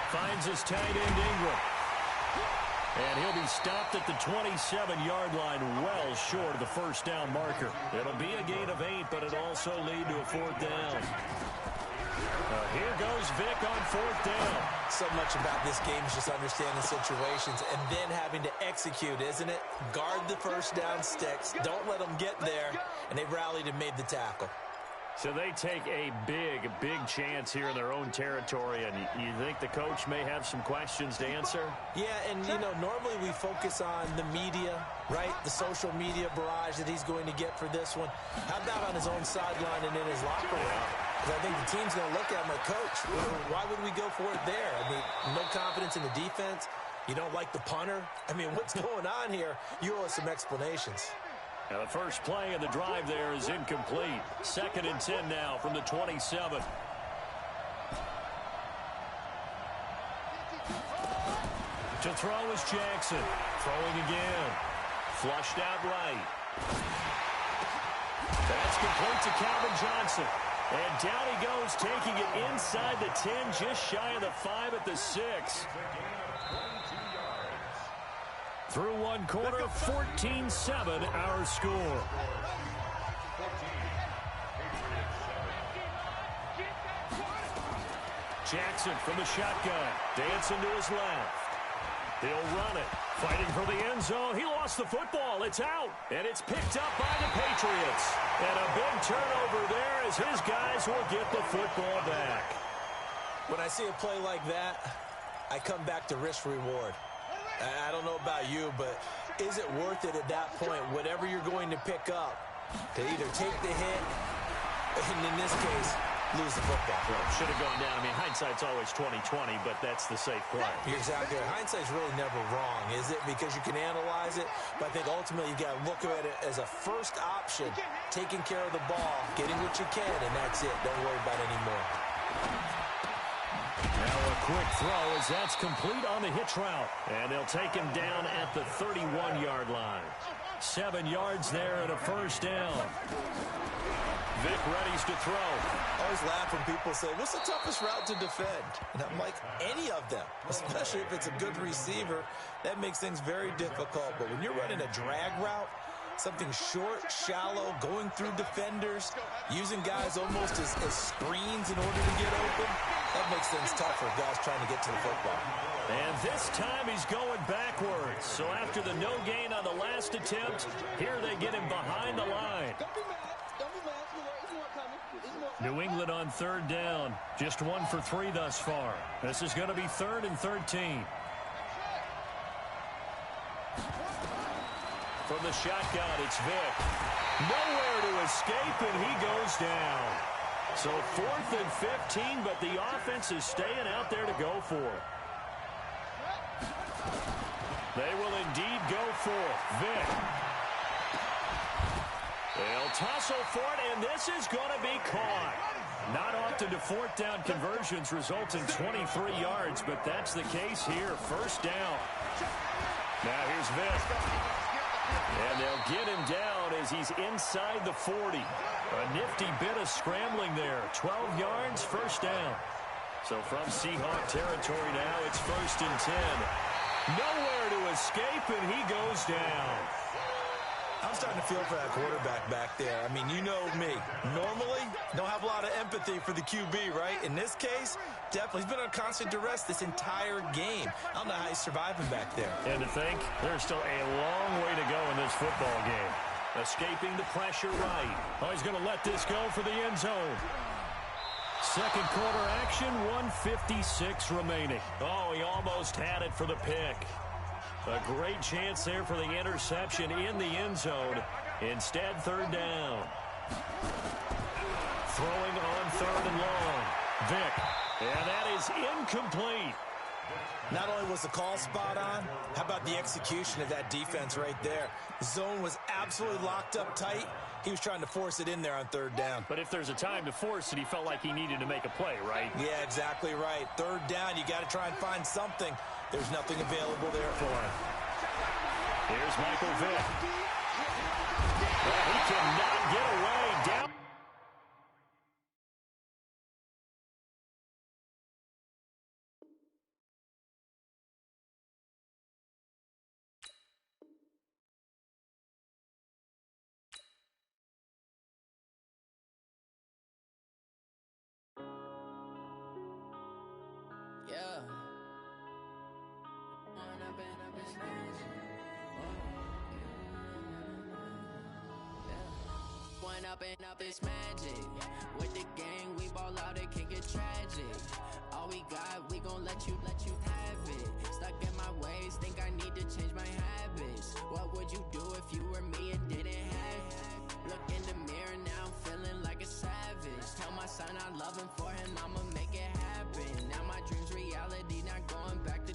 Finds his tight end Ingram. And he'll be stopped at the 27-yard line, well short of the 1st down marker. It'll be a gain of 8, but it'll also lead to a 4th down. Here goes Vick on 4th down. So much about this game is just understanding situations and then having to execute, isn't it? Guard the 1st down sticks. Don't let them get there. And they rallied and made the tackle. So they take a big chance here in their own territory, and you think the coach may have some questions to answer? Yeah, and, you know, normally we focus on the media, right? The social media barrage that he's going to get for this one. How about on his own sideline and in his locker room? Because I think the team's going to look at him like, Coach, why would we go for it there? I mean, no confidence in the defense. You don't like the punter? I mean, what's going on here? You owe us some explanations. Now the first play of the drive there is incomplete. 2nd and 10 now from the 27. To throw is Jackson. Throwing again. Flushed out right. That's complete to Calvin Johnson. And down he goes, taking it inside the 10, just shy of the 5 at the 6. Through one quarter, 14-7 our score. Jackson from the shotgun. Dancing to his left. He'll run it. Fighting for the end zone. He lost the football. It's out. And it's picked up by the Patriots. And a big turnover there as his guys will get the football back. When I see a play like that, I come back to risk-reward. I don't know about you, but is it worth it at that point, whatever you're going to pick up, to either take the hit, and in this case, lose the football. Well, should have gone down. I mean, hindsight's always 20/20, but that's the safe play. You're exactly right. Hindsight's really never wrong, is it? Because you can analyze it, but I think ultimately you got to look at it as a first option, taking care of the ball, getting what you can, and that's it. Don't worry about any more. Now a quick throw as that's complete on the hitch route. And they'll take him down at the 31-yard line. 7 yards there and a first down. Vic readies to throw. I always laugh when people say, what's the toughest route to defend? And I'm like, any of them, especially if it's a good receiver. That makes things very difficult. But when you're running a drag route, something short, shallow, going through defenders, using guys almost as screens in order to get open, that makes things tough for guys trying to get to the football. And this time he's going backwards. So after the no gain on the last attempt, here they get him behind the line. New England on third down. Just 1 for 3 thus far. This is going to be 3rd and 13. From the shotgun, it's Vic. Nowhere to escape, and he goes down. So 4th and 15, but the offense is staying out there to go for it. They will indeed go for it. Vic. They'll tussle for it, and this is going to be caught. Not often do 4th down conversions result in 23 yards, but that's the case here. First down. Now here's Vic. And they'll get him down as he's inside the 40. A nifty bit of scrambling there. 12 yards, first down. So from Seahawk territory now, it's 1st and 10. Nowhere to escape, and he goes down. I'm starting to feel for that quarterback back there. I mean, you know me. Normally, don't have a lot of empathy for the QB, right? In this case, definitely. He's been on constant duress this entire game. I don't know how he's surviving back there. And to think, there's still a long way to go in this football game. Escaping the pressure right. Oh, he's going to let this go for the end zone. Second quarter action, 1:56 remaining. Oh, he almost had it for the pick. A great chance there for the interception in the end zone. Instead, 3rd down. Throwing on 3rd and long. Vic. And that is incomplete. Not only was the call spot on, how about the execution of that defense right there? The zone was absolutely locked up tight. He was trying to force it in there on 3rd down. But if there's a time to force it, he felt like he needed to make a play, right? Yeah, exactly right. 3rd down, you got to try and find something. There's nothing available there for him. Here's Michael Vick. Well, he cannot get away. Down. Yeah. Up is magic. With the gang, we ball out, it can get tragic. All we got, we gon' let you have it. Stuck in my ways, think I need to change my habits. What would you do if you were me and didn't have it? Look in the mirror, now I'm feeling like a savage. Tell my son I love him, for him I'ma make it happen. Now my dream's reality, not going back to.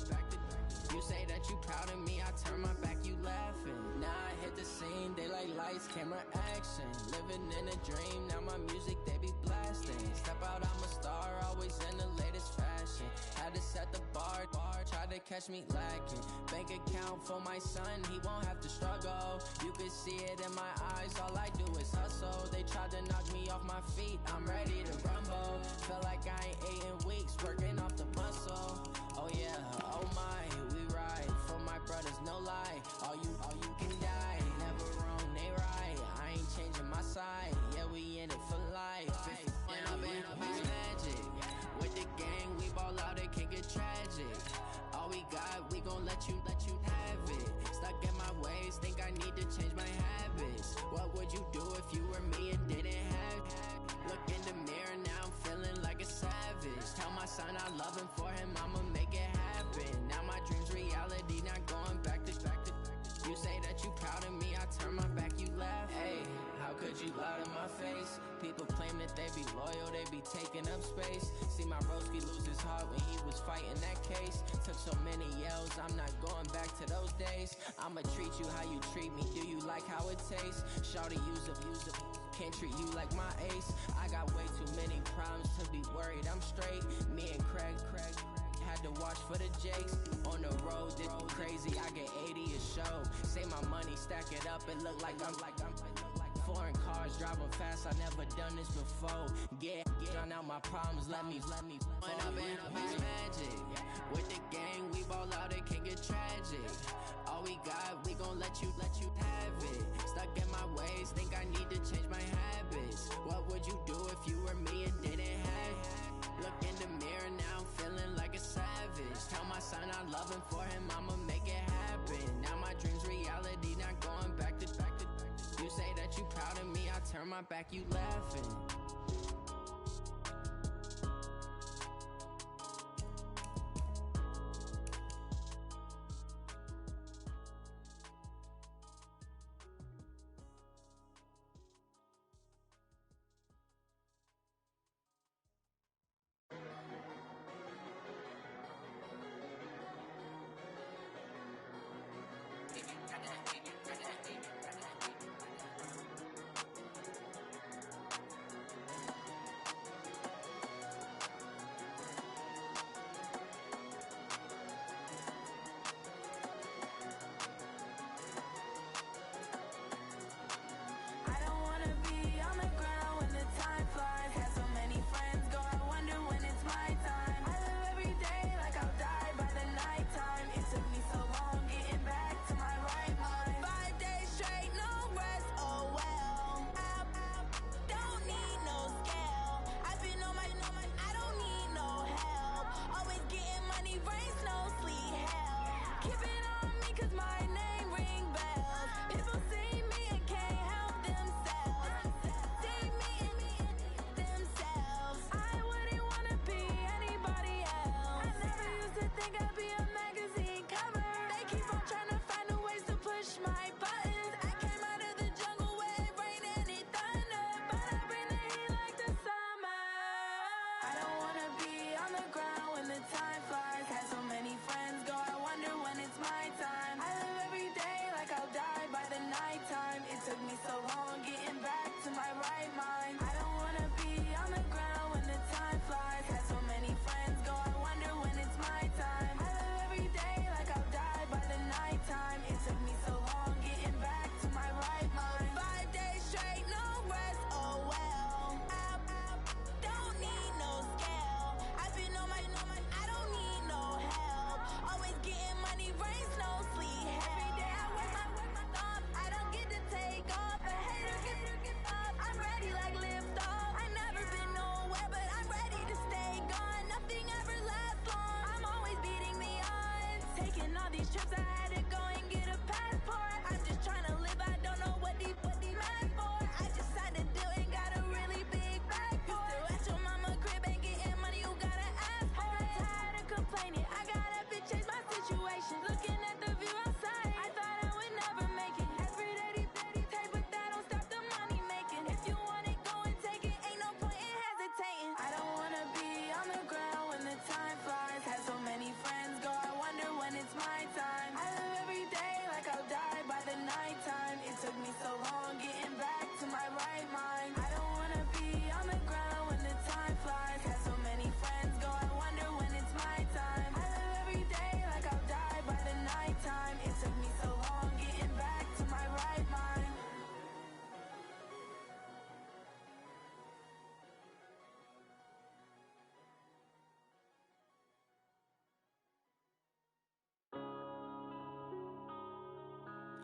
You say that you proud of me, I turn my back, you laughing. Now I hit the scene, daylight lights, camera action. Living in a dream, now my music, they be blasting. Step out, I'm a star, always in the latest fashion. Had to set the bar, try to catch me lacking. Bank account for my son, he won't have to struggle. You can see it in my eyes, all I do is hustle. They tried to knock me off my feet, I'm ready to rumble. Feel like I ain't ate in weeks, working off the muscle. Oh yeah, oh my, we ride for my brothers, no lie. All you can die, never wrong, they right. I ain't changing my side, yeah, we in it for life. It's magic. With the gang, we ball out, it can get tragic. All we got, we gon' let you have it. Stuck in my ways, think I need to change my habits. What would you do if you were me and didn't have it? Look in the mirror, now I'm feeling like a savage. Tell my son I love him, for him I'ma make it happen. Now my dream's reality, not going back to. You say that you proud of me, I turn my back, you laugh. Hey, how could you lie to my face? People play claim that they be loyal, they be taking up space. See my broski lose his heart when he was fighting that case. Took so many yells, I'm not going back to those days. I'ma treat you how you treat me, do you like how it tastes? Shawty use up, can't treat you like my ace. I got way too many problems to be worried, I'm straight. Me and Craig had to watch for the Jakes. On the road, this crazy, I get 80 a show. Say my money, stack it up, it look like I'm foreign cars, driving fast, I never done this before. Drown out my problems, let me Went up and up is magic. With the gang, we ball out, it can get tragic. All we got, we gon' let you have it. Stuck in my ways, think I need to change my habits. What would you do if you were me and didn't have it? Look in the mirror now, I'm feeling like a savage. Tell my son I love him, for him I'ma make it happen. Now my dream's reality, not going back to. You say that you proud of me, I turn my back, you laughing.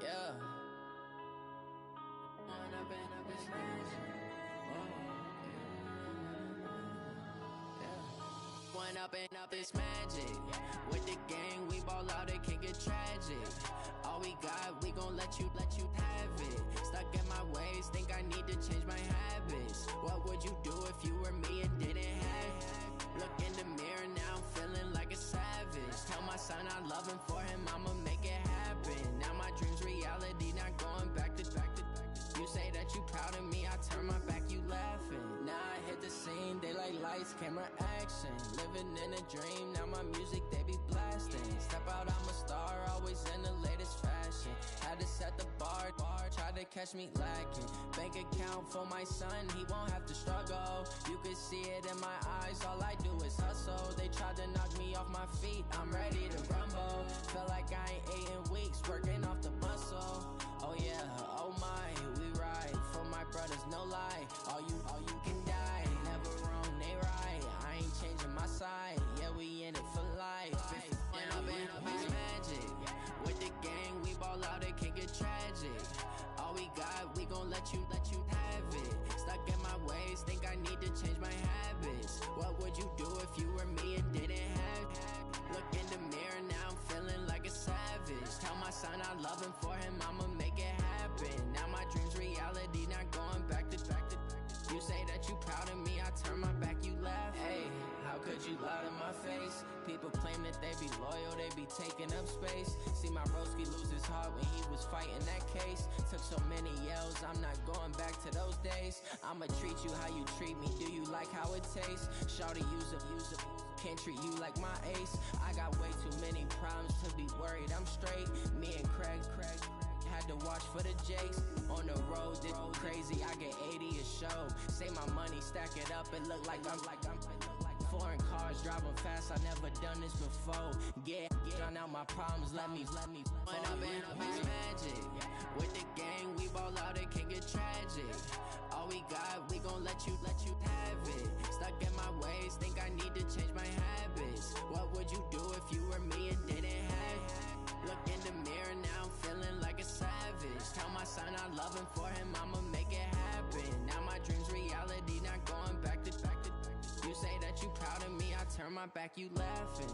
Yeah. Went up and up is magic. With the gang, we ball out, it can get tragic. All we got, we gon' let you have it. Stuck in my ways, think I need to change my habits. What would you do if you were me and didn't have it? Look in the mirror now, I'm feeling like a savage. Tell my son I love him, for him I'ma make it happen. Now my dream's reality, not going back to. You say that you proud of me, I turn my back, you laughing. Now lights, camera action. Living in a dream, now my music they be blasting. Step out, I'm a star, always in the latest fashion. Had to set the bar, try to catch me lacking. Bank account for my son, he won't have to struggle. You can see it in my eyes, all I do is hustle. They tried to knock me off my feet, I'm ready to rumble. Feel like I ain't ate in weeks, working off the muscle. Oh yeah, oh my, we ride for my brothers, no lie. All you can die, never wrong, they right. I ain't changing my side, yeah, we in it for life. When I've been magic, with the gang, we ball out, it can get tragic. All we got, we gon' let you have it. Stuck in my ways, think I need to change my habits. What would you do if you were me and didn't have it? Look in the mirror, now I'm feeling like a savage. Tell my son I love him, for him I'ma make it happen. Now my dream's reality, not going back to. You say that you proud of me, I turn my back, you laugh. Hey, how could you lie to my face? People claim that they be loyal, they be taking up space. See my broski lose his heart when he was fighting that case. Took so many yells, I'm not going back to those days. I'ma treat you how you treat me, do you like how it tastes? Shawty, use it. Can't treat you like my ace. I got way too many problems to be worried, I'm straight. Me and Craig had to watch for the Jakes. On the road, this crazy, I get 80 a show. Say my money, stack it up, it look like I'm foreign cars, driving fast, I never done this before. Get drown out my problems, let me When I've been magic, with the gang, we ball out, it can get tragic. All we got, we gon' let you have it. Stuck in my ways, think I need to change my habits. What would you do if you were me and didn't have it? Look in the mirror, now I'm feeling like a savage. Tell my son I love him, for him I'ma make it happen. Now my dream's reality, not going back to. You say that you proud of me, I turn my back, you laughing.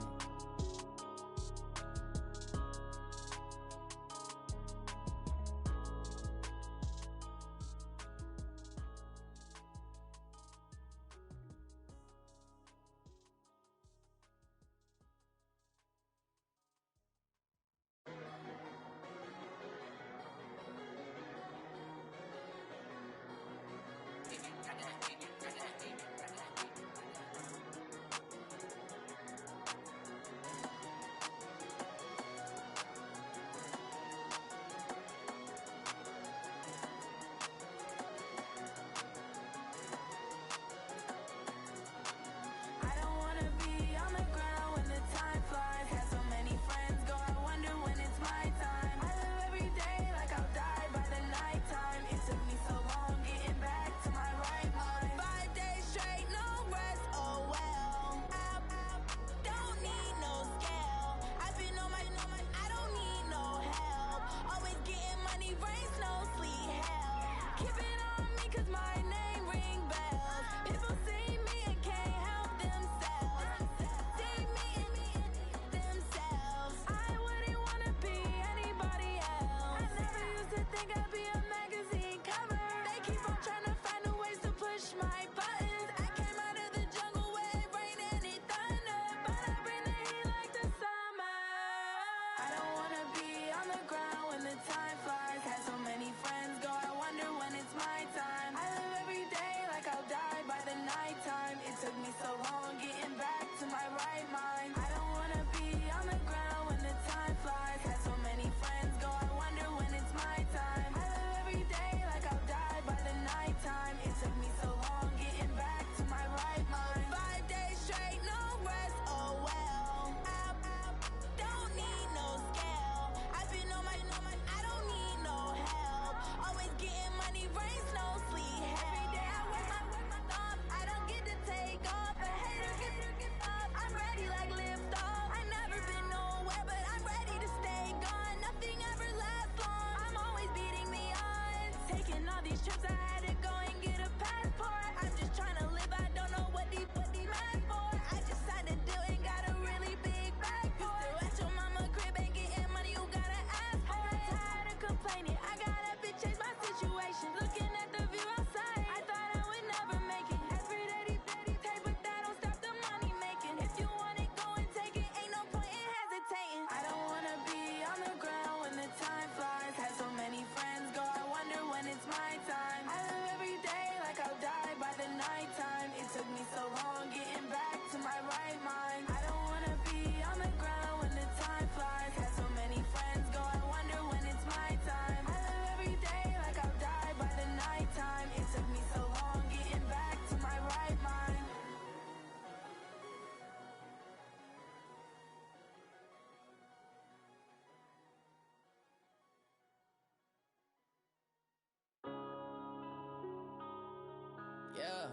Yeah.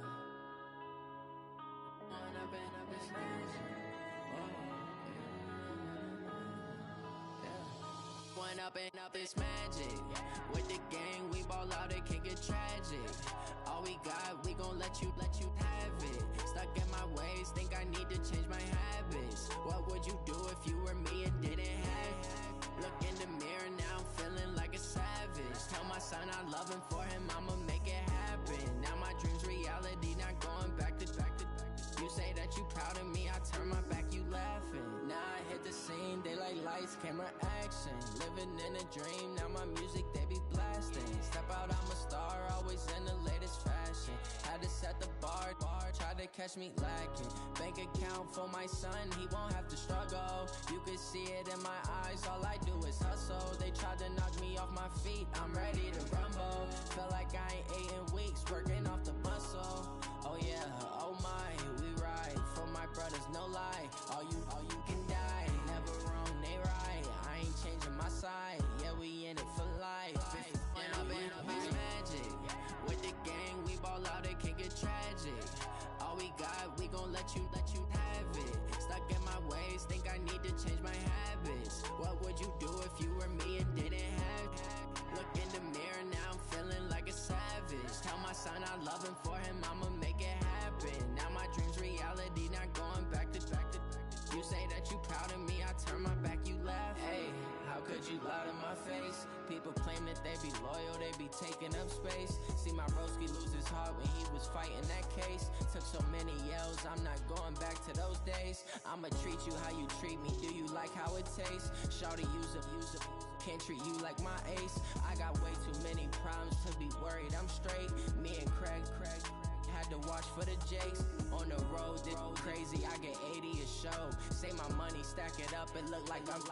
When I've been up this magic. When up and up this magic. With the gang, we ball out, it can get tragic. All we got, we gon' let you have it. Stuck in my ways, think I need to change my habits. What would you do if you were me and didn't have it? Look in the mirror now, I'm feeling like a savage. Tell my son I love him, for him I'ma make it happen. Now my dream's reality, not going back to. You say that you proud of me, I turn my back, you laughing. Now I hit the scene, daylight lights, camera action. Living in a dream, now my music, they be blasting. Step out, I'm a star, always in the latest fashion. Had to set the bar, try to catch me lacking. Bank account for my son, he won't have to struggle. You can see it in my eyes, all I do is hustle. They tried to knock me off my feet, I'm ready to rumble. Felt like I ain't ate in weeks, working off the muscle. Oh yeah, oh my, we ride for my brothers, no lie. All you can die, never wrong, they right. I ain't changing my side, yeah, we in it for life. When I've been up this magic. With the gang, we ball out, it can get tragic. All we got, we gon' let you have it. Stuck in my ways, think I need to change my habits. What would you do if you were me and didn't have it? Look in the mirror, now I'm feeling like a savage. Tell my son I love him, for him I'ma make it happen. Now my dream's reality, not going back to. You say that you proud of me, I turn my back, you laugh. Hey, how could you lie to my face? People claim that they be loyal, they be taking up space. See my broski lose his heart when he was fighting that case. Took so many yells, I'm not going back to those days. I'ma treat you how you treat me, do you like how it tastes? Shawty, use up. Can't treat you like my ace. I got way too many problems to be worried, I'm straight. Me and Craig had to watch for the Jakes. On the road, this crazy, I get 80 a show. Say my money, stack it up, it look like I'm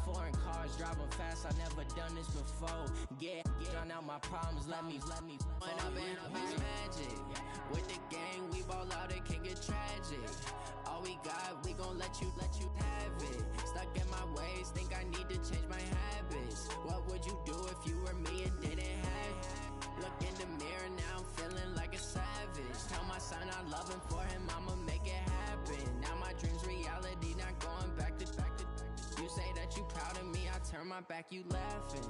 foreign cars, driving fast, I never done this before. Get drown out my problems, let me When I've been up this magic. With the gang, we ball out, it can get tragic. All we got, we gon' let you have it. Stuck in my ways, think I need to change my habits. What would you do if you were me and didn't have it? Look in the mirror, now I'm feeling like a savage. Tell my son I love him, for him I'ma make it happen. Now my dream's reality, not going back to. You say that you proud of me, I turn my back, you laughing.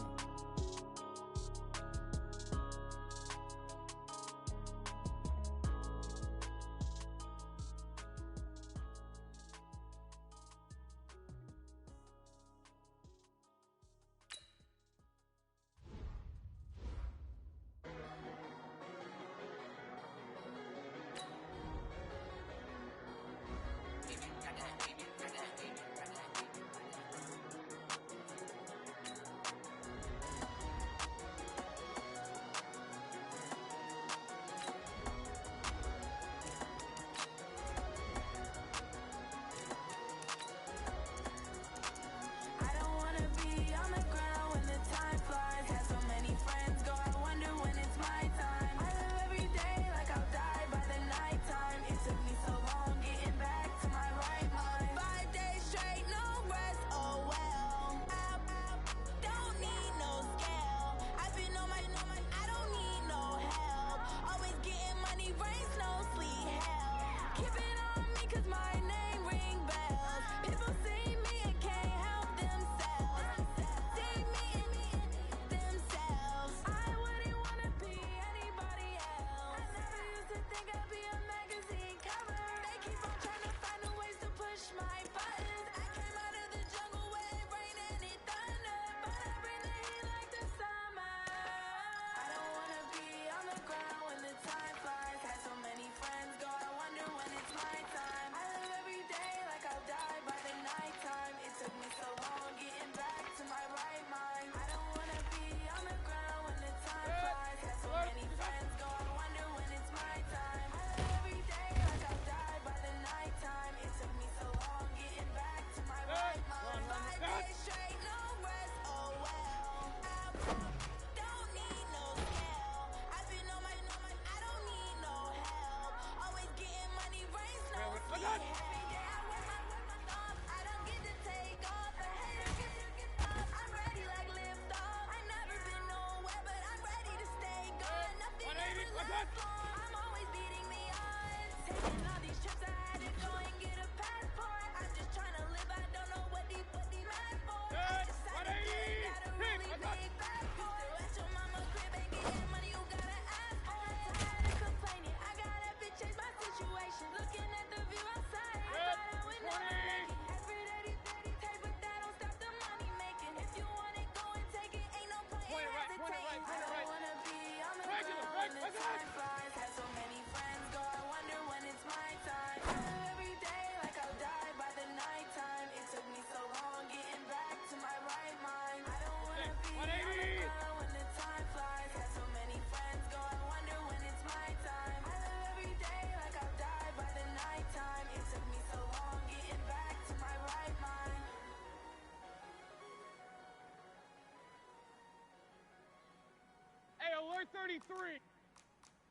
33.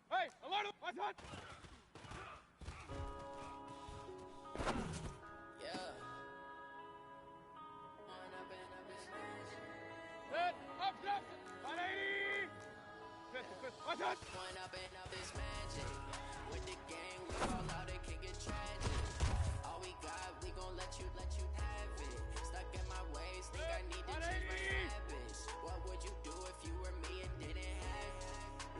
Hey, alert! What's that? Yeah. Set, up, 180. What's that? Point up and up is magic. With the gang, we all out, it can get tragic. All we got, we gon' let you have it. Stuck in my ways, think I need to change my habits. What would you do if you were me and didn't have it?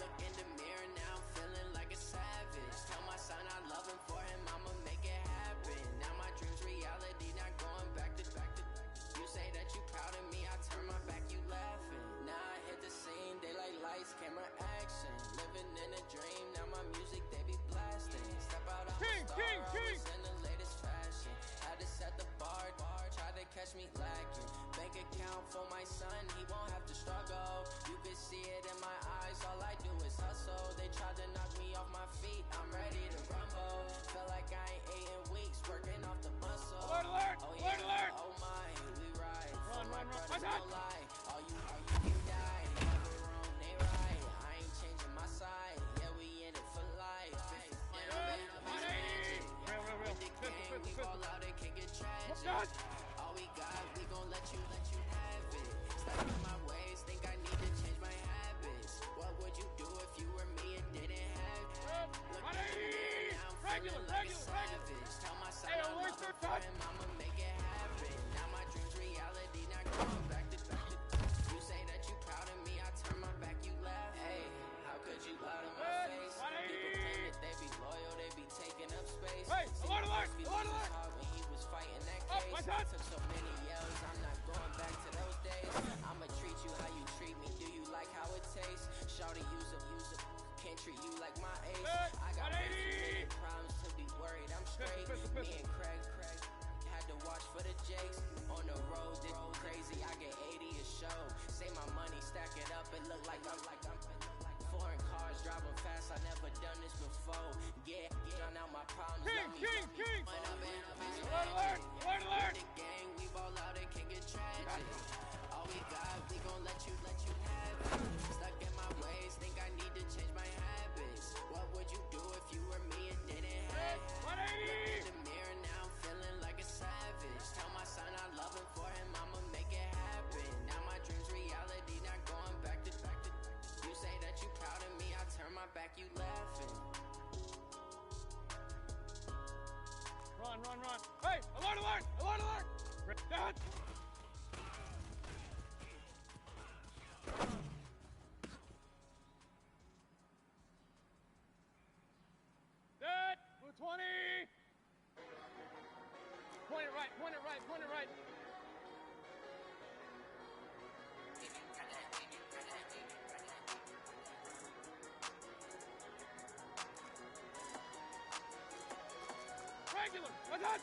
Look in the mirror now, I'm feeling like a savage. Tell my son I love him, for him I'ma make it happen. Now my dreams reality, not going back to. You say that you proud of me, I turn my back, you laughing. Now I hit the scene, daylight lights, camera action. Living in a dream, now my music they be blasting. Step out, I'm a star, always in the latest fashion. Had to set the bar, try to catch me lacking. Bank account for my son, he won't have to struggle. You can see it in my eyes, all I do is hustle. They tried to knock me off my feet, I'm ready to rumble. Feel like I ain't ate in weeks, working off the muscle. Alert! Oh yeah, Alert! oh my, we ride. Run! What's No that? lie, all you can die. Never wrong, they right. I ain't changing my side. Yeah, we in it for life. When I'm in magic. With the gang, we all out, it can get tragic. All we got, we gon' let you have it. Stuck in my ways, think I need to change my habits. What would you do if you were me and didn't have it? Look at me now, I'm feeling like a savage. Tell my son I love him, for him I'ma make it happen. Now my dreams reality, not going back to. You say that you proud of me, I turn my back, you laugh. Hey, how could you lie to my face? People claim that they be loyal, they be taking up space. Hey, alert! When he was fighting that case, took so many yells, I'm not going back to those days. I'ma treat you how you treat me, do you like how it tastes? Shawty, use up, can't treat you like my ace. I got way too many problems to be worried, I'm straight. Me and Craig, had to watch for the Jakes. On the road, this crazy, I get 80 a show. Say my money, stack it up, it look like I'm foreign cars, driving fast, I never done this before. Yeah, drown out my problems, King! Alert! With the gang, we ball out, it can get tragic. All we got, we gon' let you have it. Stuck in my ways, think I need to change my habits. What would you do if you were me and didn't have it? Look in the mirror now, I'm feeling like a savage. Tell my son I love him, for him I'ma make it happen. Now my dreams reality, not going back to. You say that you proud of me, I turn my back, you laughing. Run! Hey, alert! Dad! Dad! 20! Point it right. Regular! What's that?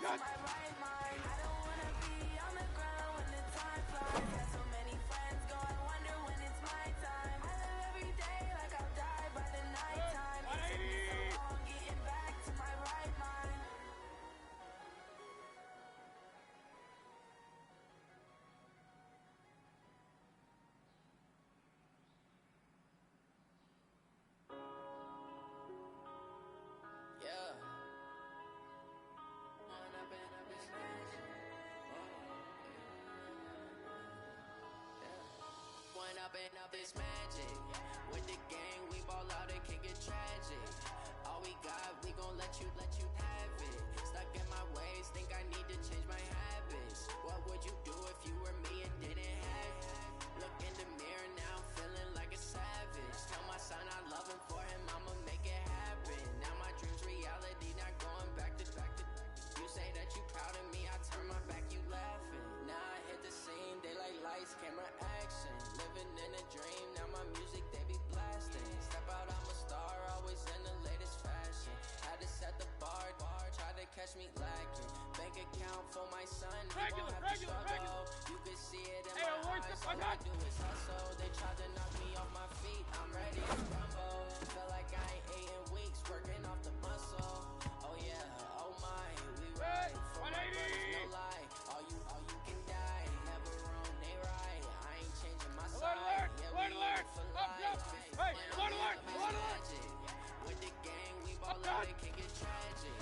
to my right mind. I don't wanna be on the ground when the time flies. Got so many friends go, I wonder when it's my time. I live every day like I'll die by the nighttime. It took me so long getting back to my right mind. Yeah. One up and up is magic. One up and up is magic. With the gang, we ball out, it can get tragic. All we got, we gon' let you have it. Stuck in my ways, think I need to change my habits. What would you do if you were me and didn't have it? Look in the mirror now, feeling like a savage. Tell my son I love him, for him I'ma make it happen. Now my dreams reality, not going back to. You say that you proud of me, I turn my back, you laughing. Now I hit the scene, daylight lights, camera action. Living in a dream, now my music they be blasting. Step out, I'm a star, always in the latest fashion. Had to set the bar, try to catch me lacking. Bank account for my son, he won't have to struggle. You can see it in my eyes, all I do is hustle. They tried to knock me off my feet, I'm ready to rumble. Feel like I ain't ate in weeks, working off the muscle. Oh yeah, oh my, we ride. For my brothers, no lie. All you can die. Never wrong, they right. I ain't changing my side. Yeah, we in for life. Hey, alert! With the gang, we ball out, it can get tragic.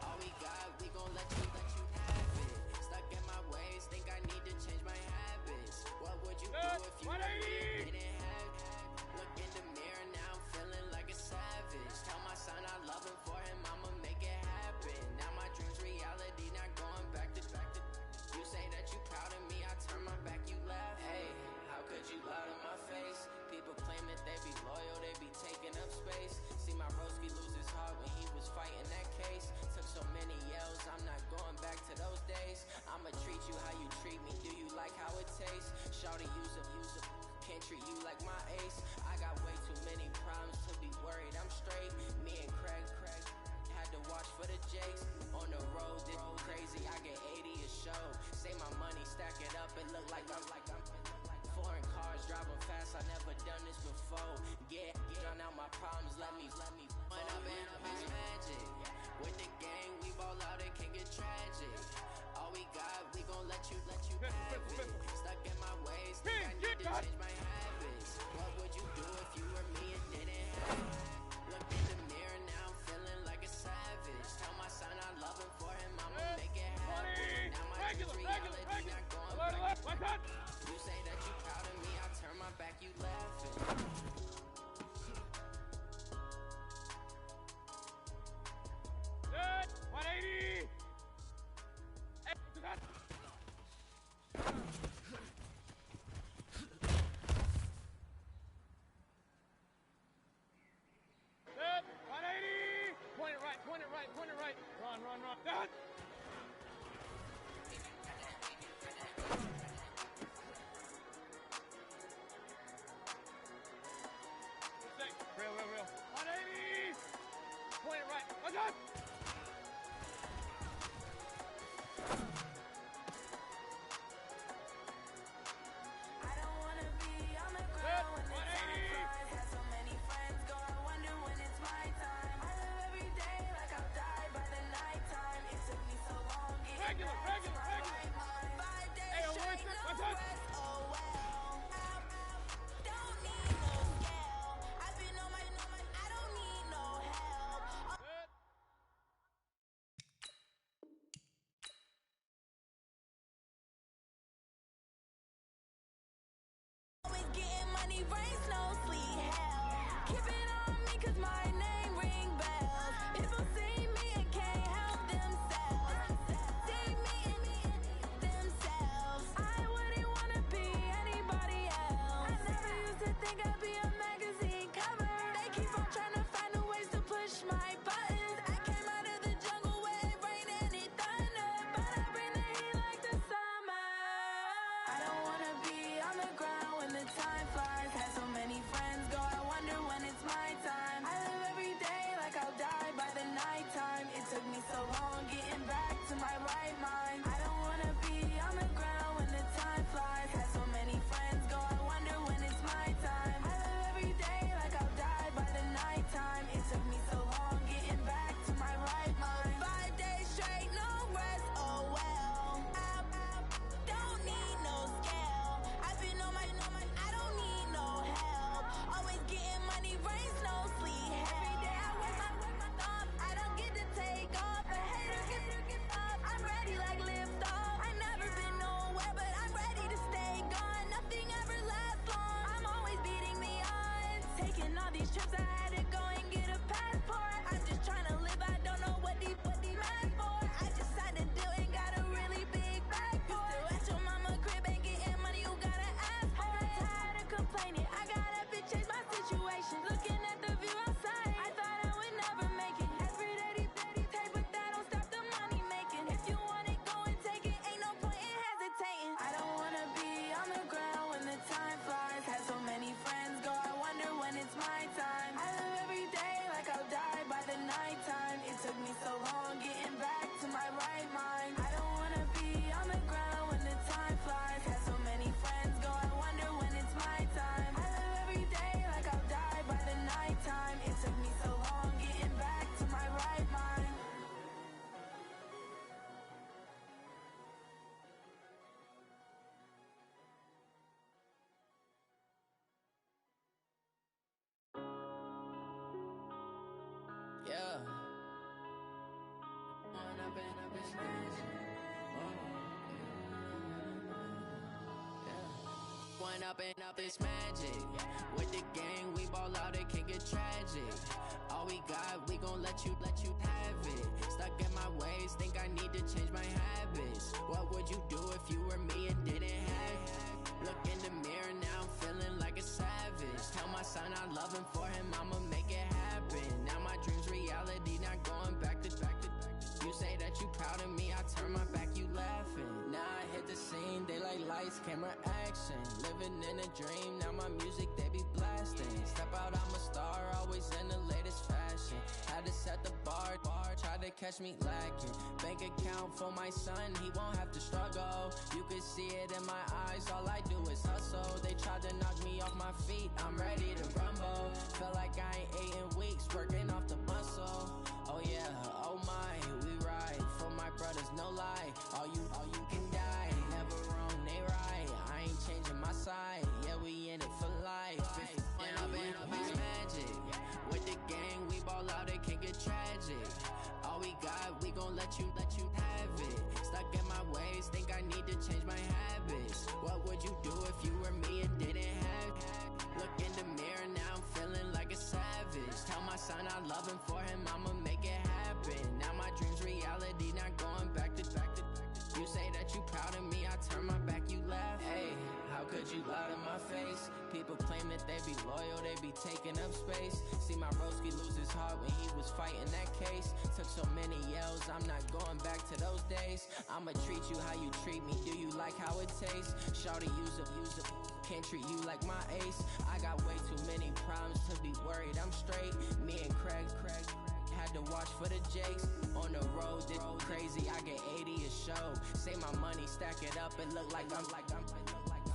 All we got, we gon' let you have it. Stuck in my ways, think I need to change my habits. What would you do if you didn't have it? Look in the mirror now, feeling like a savage. Tell my son I love him, for him I'ma make it happen. Now my dreams reality, not going back to. You say that you proud of me, I turn my back, you laugh. Hey, how could you lie to my face? People claim that they be loyal, they be taking up space. See my broski lose his heart when he was fighting that case. Took so many yells, I'm not going back to those days. I'ma treat you how you treat me, do you like how it tastes? Shawty, use up, can't treat you like my ace. I got way too many problems to be worried, I'm straight. Me and Craig had to watch for the Jakes. On the road, this crazy, I get 80 a show. Say my money, stack it up, it look like I'm foreign cars, driving fast, I never done this before. Yeah, drown out my problems, let me One up and up is magic. With the gang, we ball out, it can get tragic. All we got, we gon' let you have it. Stuck in my ways, think I need to change my habits. What would you do if you were me and didn't have it? Look in the mirror now, feeling like a savage. Tell my son I love him, for him I'ma make it happen. Now my dreams reality, not going back. You say that you proud of me, I turn my back, you laughing. Good, 180! Hey, Good, 180! Point it right. Run. Done! Real. 180! Point it right. Oh, God! I don't wanna be on the ground when the time flies. Got so many friends go, I wonder when it's my time. I live every day like I'll die by the nighttime. It took me so long getting back to my right mind. 5 days straight, no rest, oh well. Don't need no scale. I've been on my, I don't need no help. Always getting money, rains, no sleep, hell. Keep it on me, cause my name ring bells. People see me and can't help themselves. See me and themselves. I wouldn't wanna be anybody else. I never used to think I'd be a magazine cover. They keep on trying to find new ways to push my buttons. I came out of the jungle where it rained and it thunder, but I bring the heat like the summer. I don't wanna be on the ground when the time flies. Had so many friends go, I wonder when it's my time. I live every day like I'll die by the nighttime. It took me so long getting back to my up, it's magic. One up and up, it's magic. With the gang, we ball out, it can get tragic. All we got, we gon' let you have it. Stuck in my ways, think I need to change my habits. What would you do if you were me and didn't have it? Look in the mirror now, I'm feeling like a savage. Tell my son I love him, for him I'ma make it happen. Now my dream's reality, not going back to. You say that you proud of me, I turn my back, you laughing. Now I hit the scene, they like lights, camera, action. Living in a dream, now my music, they be blasting. Step out, I'm a star, always in the latest fashion. Had to set the bar, try to catch me lacking. Bank account for my son, he won't have to struggle. You can see it in my eyes, all I do is hustle. They tried to knock me off my feet, I'm ready to rumble. Felt like I ain't ate in weeks, working off the muscle. Oh yeah, oh my, we ride for my brothers, no lie. All you can die, never wrong, they right. I ain't changing my side, yeah, we in it for life. Up, it's magic. With the gang, we ball out, it can get tragic. All we got, we gon' let you have it. Stuck in my ways, think I need to change my habits. What would you do if you were me and didn't have it? Look in the mirror, now I'm feeling like a savage. Tell my son I love him, for him I'ma make it happen. Now my dream's reality, not going back to. You say that you proud of me, I turn my back, you laugh. Hey, how could you lie to my face? People claim that they be loyal, they be taking up space. See my broski lose his heart when he was fighting that case. Took so many yells, I'm not going back to those days. I'ma treat you how you treat me, do you like how it tastes? Shawty, use up, can't treat you like my ace. I got way too many problems to be worried, I'm straight. Me and Craig had to watch for the Jakes. On the road, this crazy, I get 80 a show. Say my money, stack it up, it look like I'm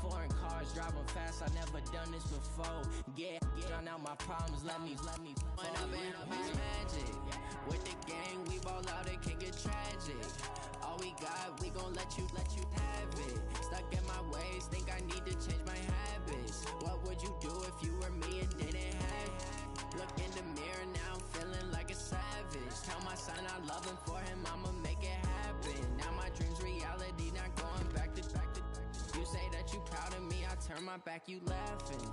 foreign cars, driving fast, I never done this before. Yeah, drown out my problems, let me One up and it's magic. With the gang, we ball out, it can get tragic. All we got, we gon' let you have it. Stuck in my ways, think I need to change my habits. What would you do if you were me and didn't have it? Look in the mirror, now I'm feeling like a savage. Tell my son I love him, for him I'ma make it happen. Now my dream's reality, not going back to. You say that you proud of me, I turn my back, you laughing.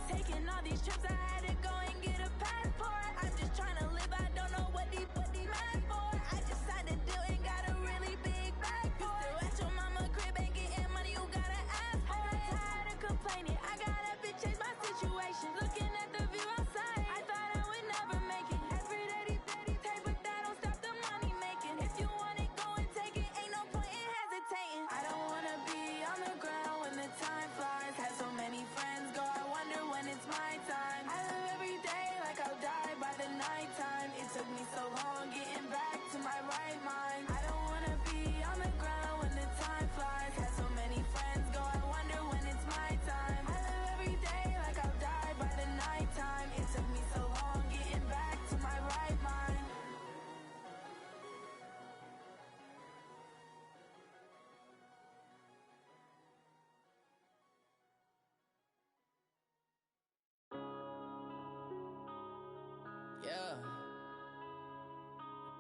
Taking all these trips, I had to go and get a passport. I'm just trying to live, I don't know what these mad for. I just signed a deal and got a really big bag for it. Still at your mama crib, ain't getting money, you gotta ask for it. I got tired of complaining, I got up and changed my situation. Looking at the view outside, I thought I would never make it. Every day these take, but that don't stop the money making. If you want it, go and take it, ain't no point in hesitating. I don't wanna be on the ground when the time flies. Had so many friends go, I wonder when it's my time. I live every day like I'll die by the nighttime. It took me so long getting back to my right mind. I don't wanna be on the ground when the time flies. Had so many friends go, I wonder when it's my time. I live every day like I'll die by the nighttime. It took me so long getting back to my right mind. Yeah.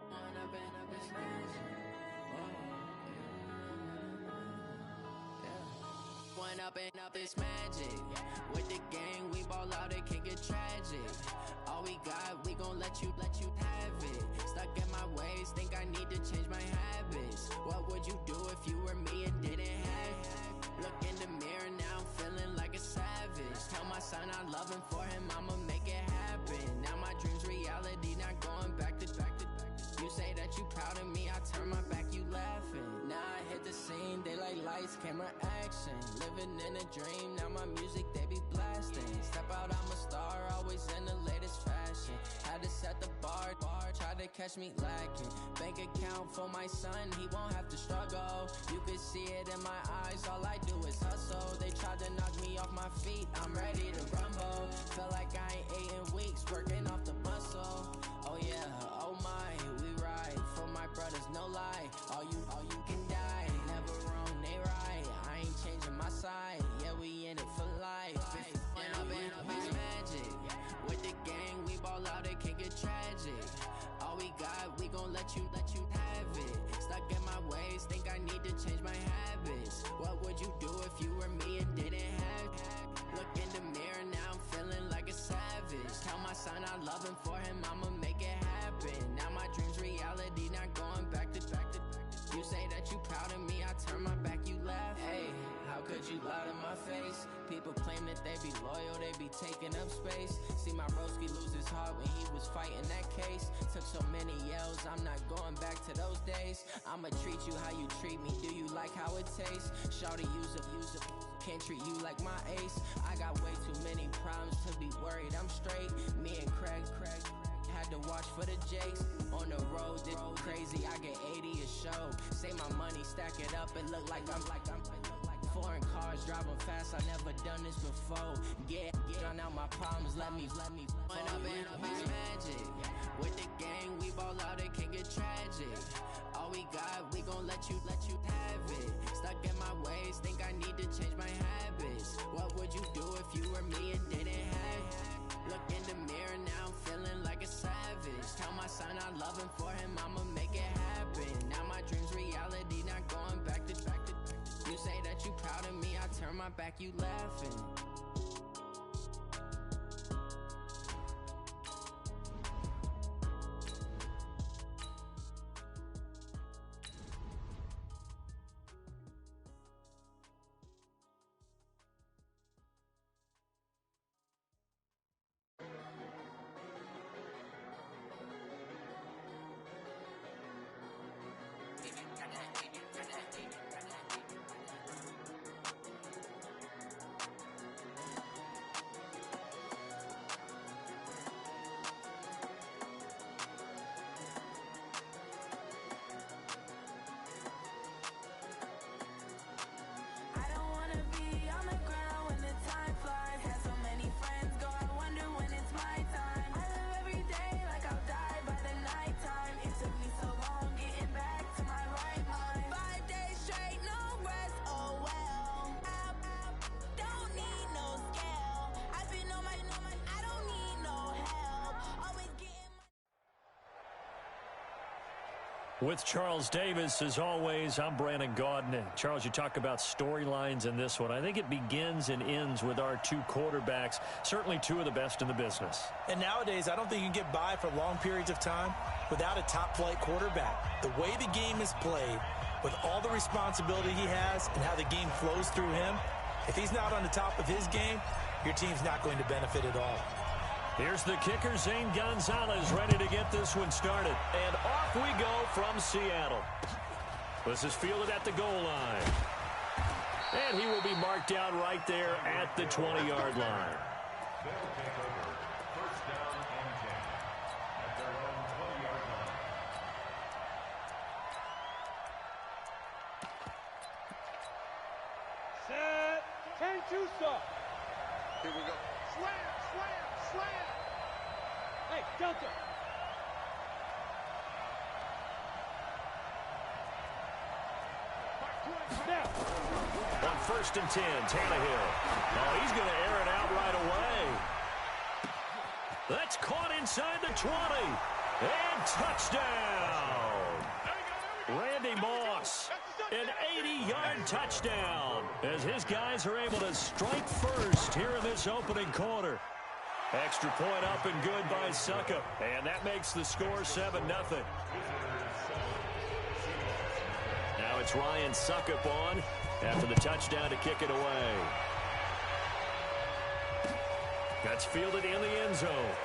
When I've been up this magic. When up and up this magic. With the gang, we ball out, it can get tragic. All we got, we gon' let you have it. Stuck in my ways, think I need to change my habits. What would you do if you were me and didn't have it? Look in the mirror, now I'm feeling like a savage. Tell my son I love him, for him I'ma make it happen. Now my dream's reality, not going back to. You say that you proud of me, I turn my back, you laughing. Now I hit the scene, daylight lights, camera action. Living in a dream, now my music, they be blasting. Step out, I'm a star, always in the latest fashion. Had to set the bar, try to catch me lacking. Bank account for my son, he won't have to struggle. You could see it in my eyes, all I do is hustle. They tried to knock me off my feet, I'm ready to rumble. Feel like I ain't ate in weeks, working off the muscle. Oh yeah, oh my, we ride for my brothers, no lie. All you can die, never wrong, they right. I ain't changing my side, yeah, we in it for life. When I've been up, it's magic. With the gang, we ball out, it can get tragic. All we got, we gon' let you have it. Stuck in my ways, think I need to change my habits. What would you do if you were me and didn't have it? Look in the mirror, now I'm feeling like a savage. Tell my son I love him, for him I'ma make it happen. Now my dream's reality, not going back to. You say that you proud of me, I turn my back, you laugh. Hey, how could you lie to my face? People claim that they be loyal, they be taking up space. See my broski lose his heart when he was fighting that case. Took so many yells, I'm not going back to those days. I'ma treat you how you treat me, do you like how it tastes? Shawty, use it, can't treat you like my ace. I got way too many problems to be worried, I'm straight. Me and Craig had to watch for the Jakes. On the road, did crazy, I get 80 a show. Say my money, stack it up, it look like I'm foreign cars, driving fast, I never done this before. Get drown out my problems, let me When I've been up, it's magic. With the gang, we ball out, it can get tragic. All we got, we gon' let you have it. Stuck in my ways, think I need to change my habits. What would you do if you were me and didn't have it? Look in the mirror, now I'm feeling like a savage. Tell my son I love him, for him I'ma make it happen. Now my dream's reality, not going back to. You say that you proud of me, I turn my back, you laughing. With Charles Davis, as always, I'm Brandon Gotw. Charles, you talk about storylines in this one. I think it begins and ends with our two quarterbacks, certainly two of the best in the business. And nowadays, I don't think you can get by for long periods of time without a top-flight quarterback. The way the game is played, with all the responsibility he has and how the game flows through him, if he's not on the top of his game, your team's not going to benefit at all. Here's the kicker, Zane Gonzalez, ready to get this one started. And off we go from Seattle. This is fielded at the goal line. And he will be marked out right there at the 20-yard line. They'll take over. First down and 10 at their own 20-yard line. Set. 10-2 stop. Here we go. Slam, slam, slam. Hey, Delta. Now. On first and 10, Tannehill. Oh, he's going to air it out right away. That's caught inside the 20. And touchdown. Randy Moss, an 80-yard touchdown, as his guys are able to strike first here in this opening quarter. Extra point up and good by Suckup, and that makes the score 7-0. Now it's Ryan Suckup on after the touchdown to kick it away. That's fielded in the end zone.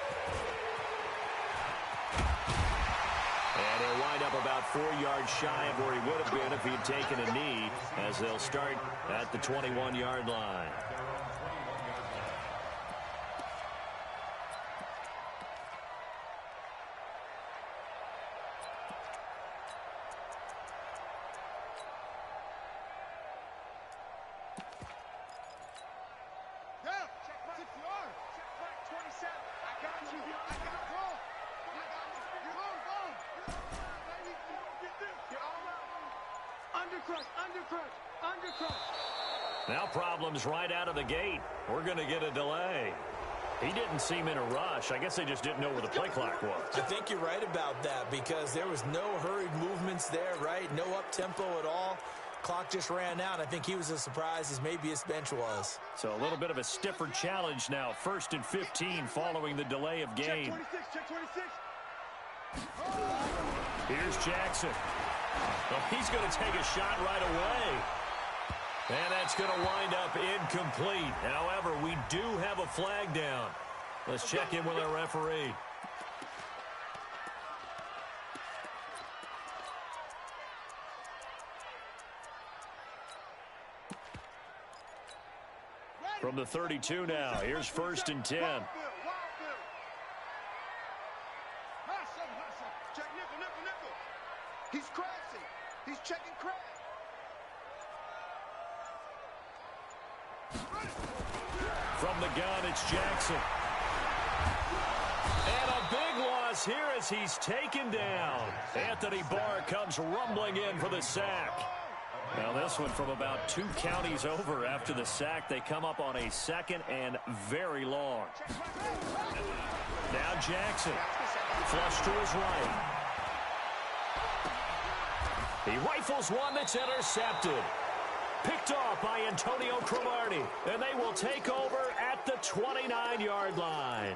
And he'll wind up about 4 yards shy of where he would have been if he had taken a knee, as they'll start at the 21-yard line. Now problems right out of the gate. We're going to get a delay. He didn't seem in a rush. I guess they just didn't know where the play clock was. I think you're right about that because there was no hurried movements there, right? No up-tempo at all. Clock just ran out. I think he was as surprised as maybe his bench was. So a little bit of a stiffer challenge now. First and 15 following the delay of game. Check 26. Here's Jackson. Well, he's going to take a shot right away. And that's going to wind up incomplete. However, we do have a flag down. Let's check in with our referee. From the 32 now, here's first and 10. Check nickel. He's crashing. He's checking crash. From the gun, it's Jackson. And a big loss here as he's taken down. Anthony Barr comes rumbling in for the sack. Now this one from about 2 counties over after the sack. They come up on a second and very long. Now Jackson. Flush to his right. He rifles one that's intercepted. Picked off by Antonio Cromartie, and they will take over at the 29-yard line.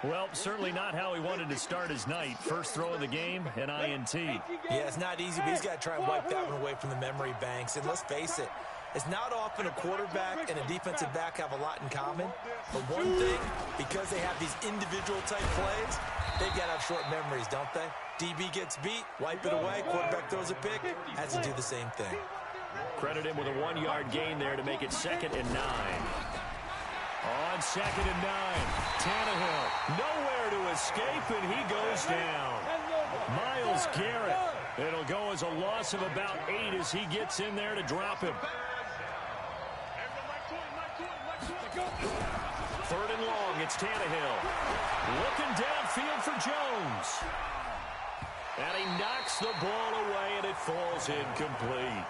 Well, certainly not how he wanted to start his night. First throw of the game, an INT. Yeah, it's not easy, but he's got to try and wipe that one away from the memory banks. And let's face it, it's not often a quarterback and a defensive back have a lot in common. But one thing, because they have these individual type plays, they've got to have short memories, don't they? DB gets beat, wipe it away, quarterback throws a pick, has to do the same thing. Credit him with a 1-yard gain there to make it 2nd and 9. On 2nd and 9, Tannehill nowhere to escape, and he goes down. Myles Garrett. It'll go as a loss of about 8 as he gets in there to drop him. 3rd and long, it's Tannehill. Looking downfield for Jones. And he knocks the ball away, and it falls incomplete.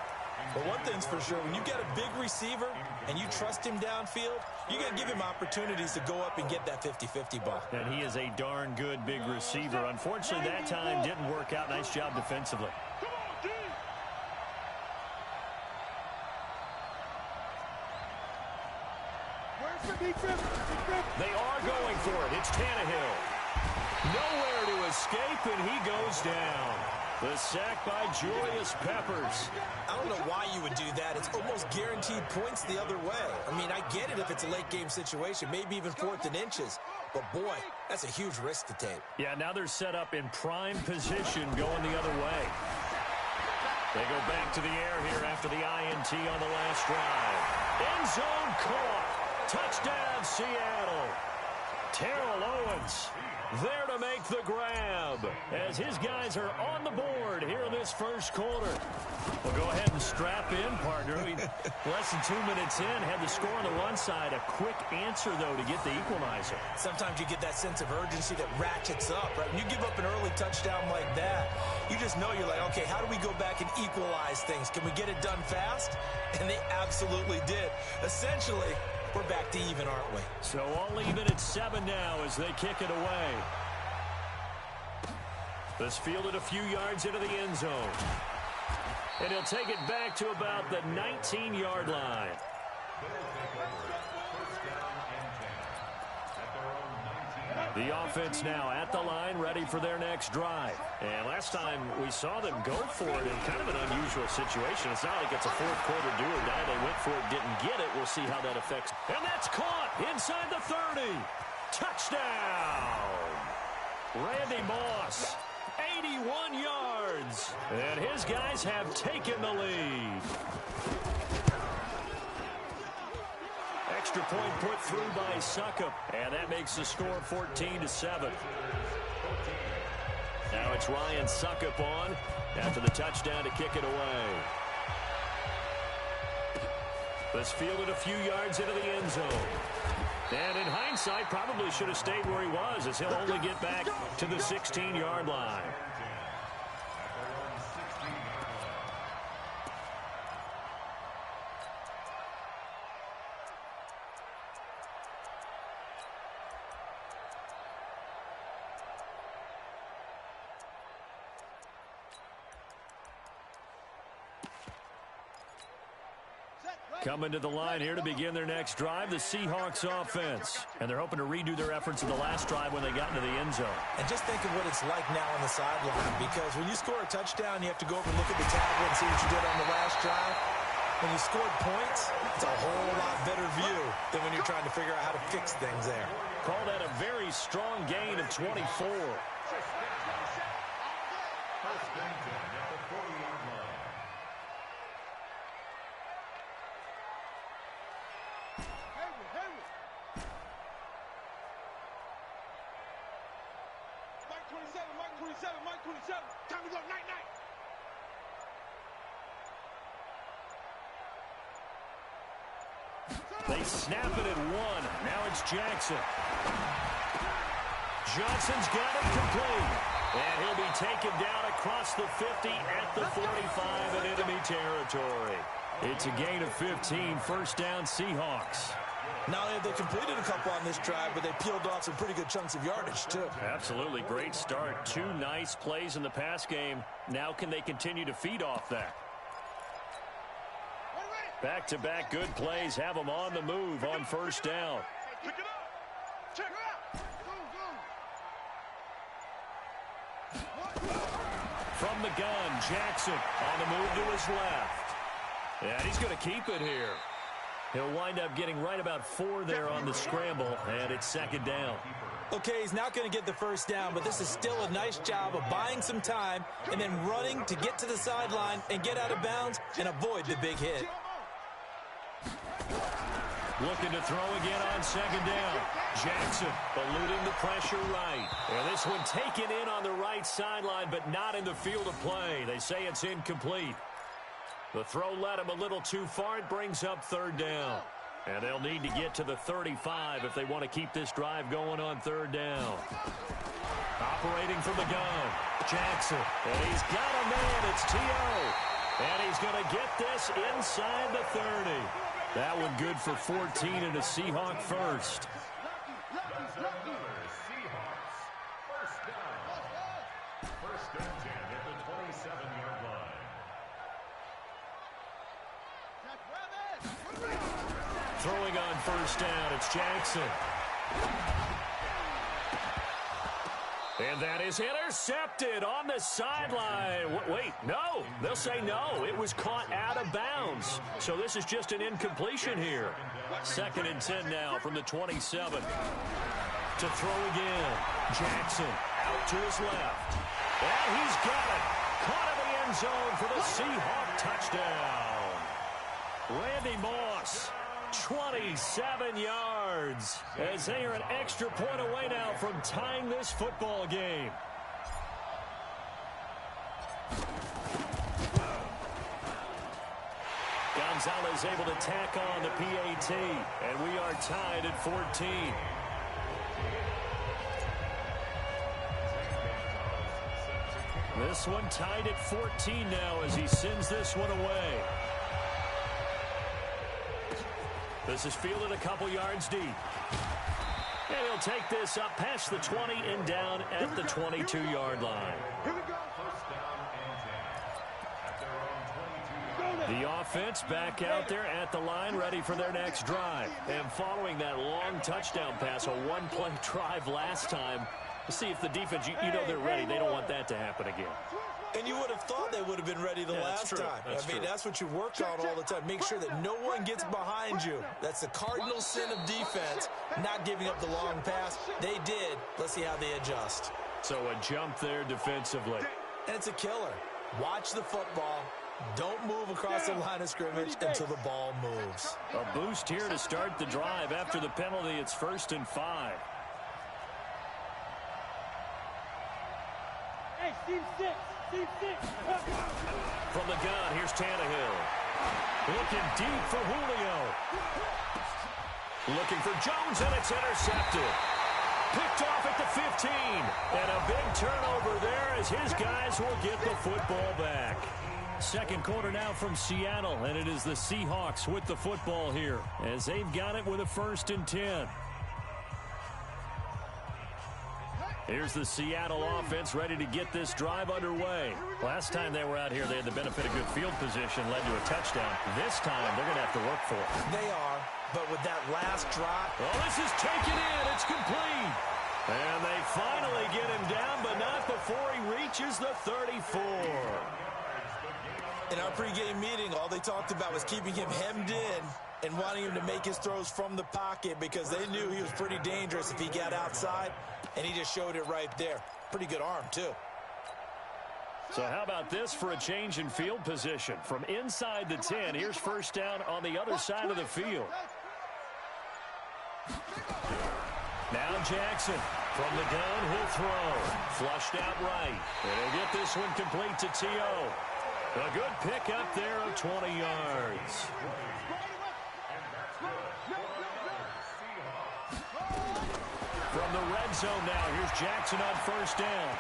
But one thing's for sure, when you get a big receiver and you trust him downfield, you're going to give him opportunities to go up and get that 50-50 ball. And he is a darn good big receiver. Unfortunately, that time didn't work out. Nice job defensively. They are going for it. It's Tannehill. Nowhere to escape, and he goes down. The sack by Julius Peppers. I don't know why you would do that. It's almost guaranteed points the other way. I mean, I get it if it's a late game situation, maybe even 4th and inches. But, boy, that's a huge risk to take. Yeah, now they're set up in prime position going the other way. They go back to the air here after the INT on the last drive. End zone caught. Touchdown, Seattle. Terrell Owens there to make the grab as his guys are on the board here in this first quarter. Well, go ahead and strap in, partner. Less than 2 minutes in, had the score on the one side. A quick answer, though, to get the equalizer. Sometimes you get that sense of urgency that ratchets up, right? When you give up an early touchdown like that, you just know you're like, okay, how do we go back and equalize things? Can we get it done fast? And they absolutely did. Essentially, we're back to even, aren't we? So all even at 7 now as they kick it away. This fielded a few yards into the end zone. And he'll take it back to about the 19-yard line. The offense now at the line, ready for their next drive. And last time we saw them go for it in kind of an unusual situation. It's not like it's a fourth quarter do or die. They went for it, didn't get it. We'll see how that affects. And that's caught inside the 30. Touchdown! Randy Moss, 81 yards. And his guys have taken the lead. Extra point put through by Suckup, and that makes the score 14-7. Now it's Ryan Suckup on after the touchdown to kick it away. This fielded a few yards into the end zone. And in hindsight, probably should have stayed where he was, as he'll only get back to the 16-yard line. Coming to the line here to begin their next drive, the Seahawks offense. And they're hoping to redo their efforts in the last drive when they got into the end zone. And just think of what it's like now on the sideline, because when you score a touchdown, you have to go over and look at the tablet and see what you did on the last drive. When you scored points, it's a whole lot better view than when you're trying to figure out how to fix things there. Call that a very strong gain of 24. Mike 27. Time to go. Night. They snap it at 1. Now it's Jackson. Johnson's got it complete. And he'll be taken down across the 50 at the 45 in enemy territory. It's a gain of 15. First down, Seahawks. Not only have they completed a couple on this drive, but they peeled off some pretty good chunks of yardage, too. Absolutely. Great start. 2 nice plays in the pass game. Now can they continue to feed off that? Back-to-back good plays have them on the move on first down. Pick it up. Check it out. From the gun, Jackson on the move to his left. And he's going to keep it here. He'll wind up getting right about 4 there on the scramble, and it's second down. Okay, he's not going to get the first down, but this is still a nice job of buying some time and then running to get to the sideline and get out of bounds and avoid the big hit. Looking to throw again on second down. Jackson eluding the pressure right. And this one taken in on the right sideline, but not in the field of play. They say it's incomplete. The throw led him a little too far. It brings up third down. And they'll need to get to the 35 if they want to keep this drive going on third down. Operating from the gun, Jackson. And he's got a man. It's T.O. And he's going to get this inside the 30. That one good for 14 and a Seahawk first. That's another Seahawks. First down. First and 10 at the 27-yard line. Throwing on first down, it's Jackson. And that is intercepted on the sideline. Wait, no. They'll say no. It was caught out of bounds. So this is just an incompletion here. 2nd and 10 now from the 27. To throw again. Jackson out to his left. And he's got it. Caught in the end zone for the Seahawk touchdown. Randy Moss. 27 yards as they are an extra point away now from tying this football game. Gonzalez able to tack on the PAT, and we are tied at 14. This one tied at 14 now as he sends this one away. This is fielded a couple yards deep. And he'll take this up past the 20 and down at the 22-yard line. Here we go. The offense back out there at the line, ready for their next drive. And following that long touchdown pass, a one-play drive last time, to see if the defense, you know they're ready. They don't want that to happen again. And you would have thought they would have been ready the last time. I mean, that's what you work on all the time. Make sure that no one gets behind you. That's the cardinal sin of defense, not giving up the long pass. They did. Let's see how they adjust. So a jump there defensively. And it's a killer. Watch the football. Don't move across the line of scrimmage until the ball moves. A boost here to start the drive. After the penalty, it's 1st and 5. Hey, Steve 6. From the gun, here's Tannehill. Looking deep for Julio. Looking for Jones, and it's intercepted. Picked off at the 15. And a big turnover there as his guys will get the football back. Second quarter now from Seattle, and it is the Seahawks with the football here as they've got it with a 1st and 10. Here's the Seattle offense ready to get this drive underway. Last time they were out here, they had the benefit of good field position, led to a touchdown. This time, they're going to have to work for it. They are, but with that last drop. Oh, this is taken in. It's complete. And they finally get him down, but not before he reaches the 34. In our pregame meeting, all they talked about was keeping him hemmed in and wanting him to make his throws from the pocket because they knew he was pretty dangerous if he got outside, and he just showed it right there. Pretty good arm, too. So how about this for a change in field position? From inside the 10, here's first down on the other side of the field. Now Jackson. From the gun, he'll throw. Flushed out right. And he'll get this one complete to T.O. A good pick up there of 20 yards. From the red zone now, here's Jackson on first down.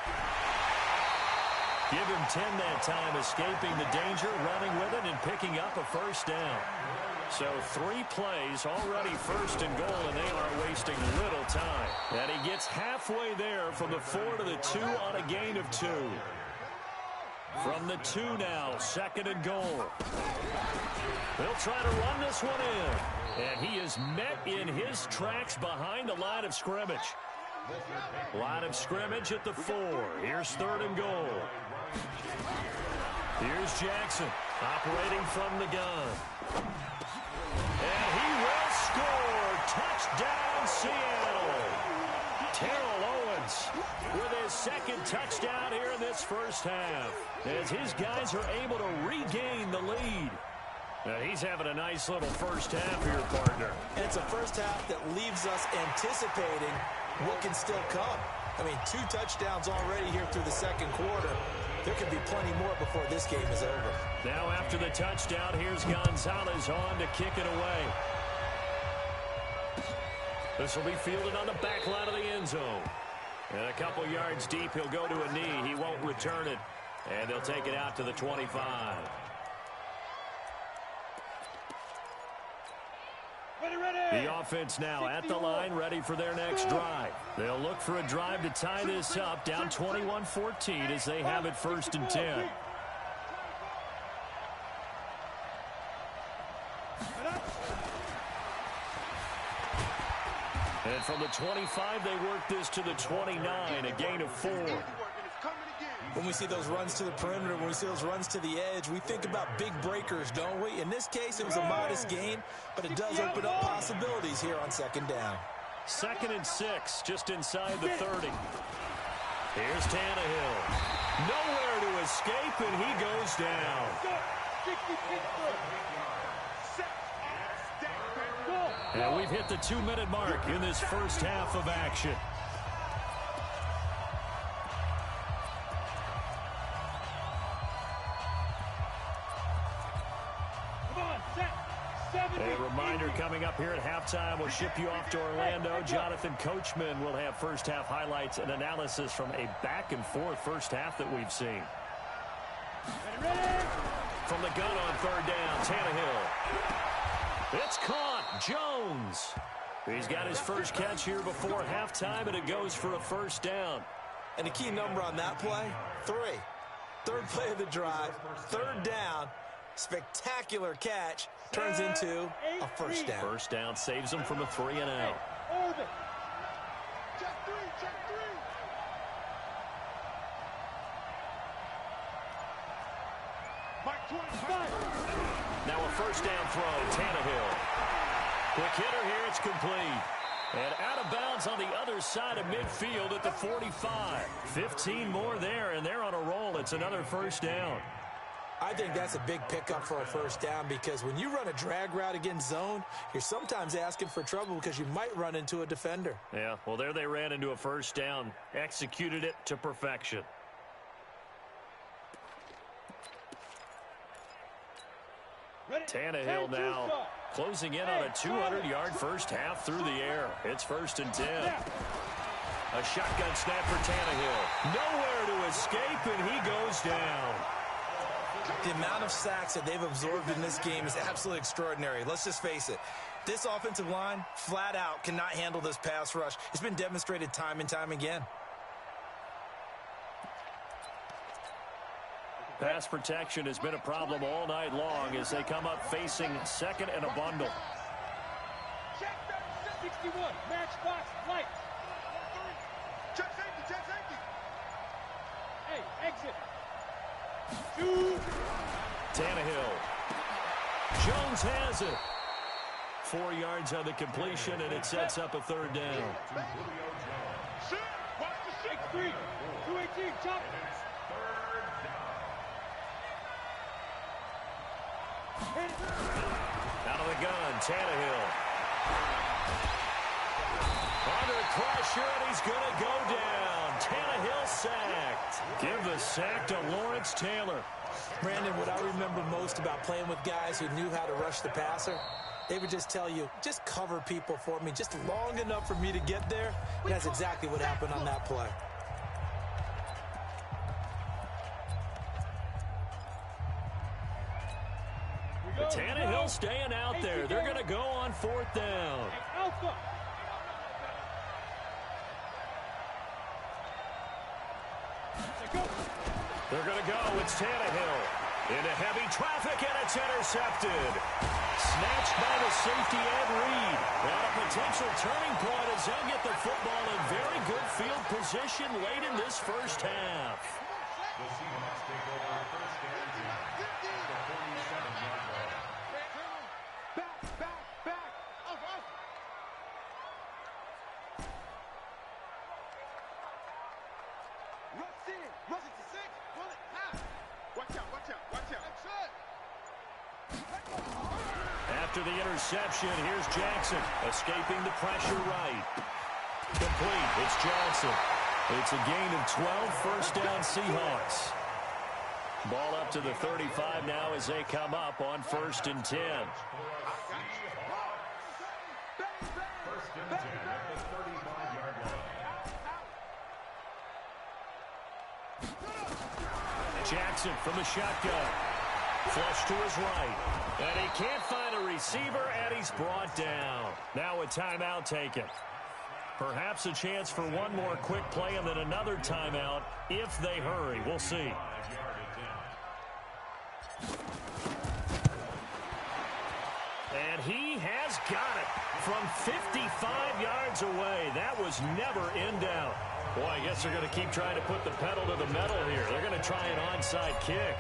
Give him 10 that time, escaping the danger, running with it, and picking up a first down. So 3 plays, already 1st and goal, and they are wasting little time. And he gets halfway there from the 4 to the 2 on a gain of 2. From the 2 now, 2nd and goal. They'll try to run this one in. And he is met in his tracks behind the line of scrimmage. Line of scrimmage at the 4. Here's 3rd and goal. Here's Jackson operating from the gun. And he will score. Touchdown, Seattle. Terrell Owens with his 2nd touchdown here in this first half, as his guys are able to regain the lead. And he's having a nice little first half here, partner. And it's a first half that leaves us anticipating what can still come. I mean, 2 touchdowns already here through the 2nd quarter. There could be plenty more before this game is over. Now after the touchdown, here's Gonzalez on to kick it away. This will be fielded on the back line of the end zone. And a couple yards deep, he'll go to a knee. He won't return it. And they'll take it out to the 25. The offense now at the line, ready for their next drive. They'll look for a drive to tie this up, down 21-14 as they have it 1st and 10. And from the 25, they work this to the 29, a gain of 4. When we see those runs to the perimeter, when we see those runs to the edge, we think about big breakers, don't we? In this case, it was a modest gain, but it does open up possibilities here on 2nd down. 2nd and 6, just inside the 30. Here's Tannehill. Nowhere to escape, and he goes down. And we've hit the 2-minute mark in this first half of action. A reminder coming up here at halftime, we'll ship you off to Orlando. Jonathan Coachman will have first half highlights and analysis from a back-and-forth first half that we've seen. From the gun on 3rd down, Tannehill. It's caught. Jones. He's got his first catch here before halftime, and it goes for a 1st down. And the key number on that play, 3. 3rd play of the drive, 3rd down, spectacular catch, turns into a 1st down. 1st down saves him from a 3-and-out. Now a 1st down throw, Tannehill. Quick hitter here, it's complete. And out of bounds on the other side of midfield at the 45. 15 more there, and they're on a roll. It's another 1st down. I think that's a big pickup for a 1st down because when you run a drag route against zone, you're sometimes asking for trouble because you might run into a defender. Yeah, well, there they ran into a 1st down. Executed it to perfection. Tannehill now closing in on a 200-yard first half through the air. It's 1st and 10. A shotgun snap for Tannehill. Nowhere to escape, and he goes down. The amount of sacks that they've absorbed in this game is absolutely extraordinary. Let's just face it. This offensive line, flat out, cannot handle this pass rush. It's been demonstrated time and time again. Pass protection has been a problem all night long as they come up facing 2nd and a bundle. Check 61, match box, light. Check safety. Hey, exit. 2. Tannehill. Jones has it. 4 yards on the completion, and it sets up a 3rd down. Take 3. 218, chop. Out of the gun, Tannehill. Under pressure, and he's going to go down. Tannehill sacked. Give the sack to Lawrence Taylor. Brandon, what I remember most about playing with guys who knew how to rush the passer, they would just tell you, just cover people for me just long enough for me to get there. And that's exactly what happened on that play. Tannehill staying out there. They're going to go on 4th down. Alpha. They're going to go. It's Tannehill. Into heavy traffic, and it's intercepted. Snatched by the safety Ed Reed. And a potential turning point as they'll get the football in very good field position late in this first half. The Seahawks take over 1st and 10 at the 47-yard line. Back. Rush it to 6. Pull it. Half. Watch out. After the interception, here's Jackson. Escaping the pressure right. Complete. It's Johnson. It's a gain of 12, 1st down Seahawks. Ball up to the 35 now as they come up on 1st and 10. 1st and 10 at the 35-yard line. Jackson from the shotgun. Flush to his right. And he can't find a the receiver, and he's brought down. Now a timeout taken. Perhaps a chance for one more quick play and then another timeout if they hurry. We'll see. And he has got it from 55 yards away. That was never in doubt. Boy, I guess they're going to keep trying to put the pedal to the metal here. They're going to try an onside kick.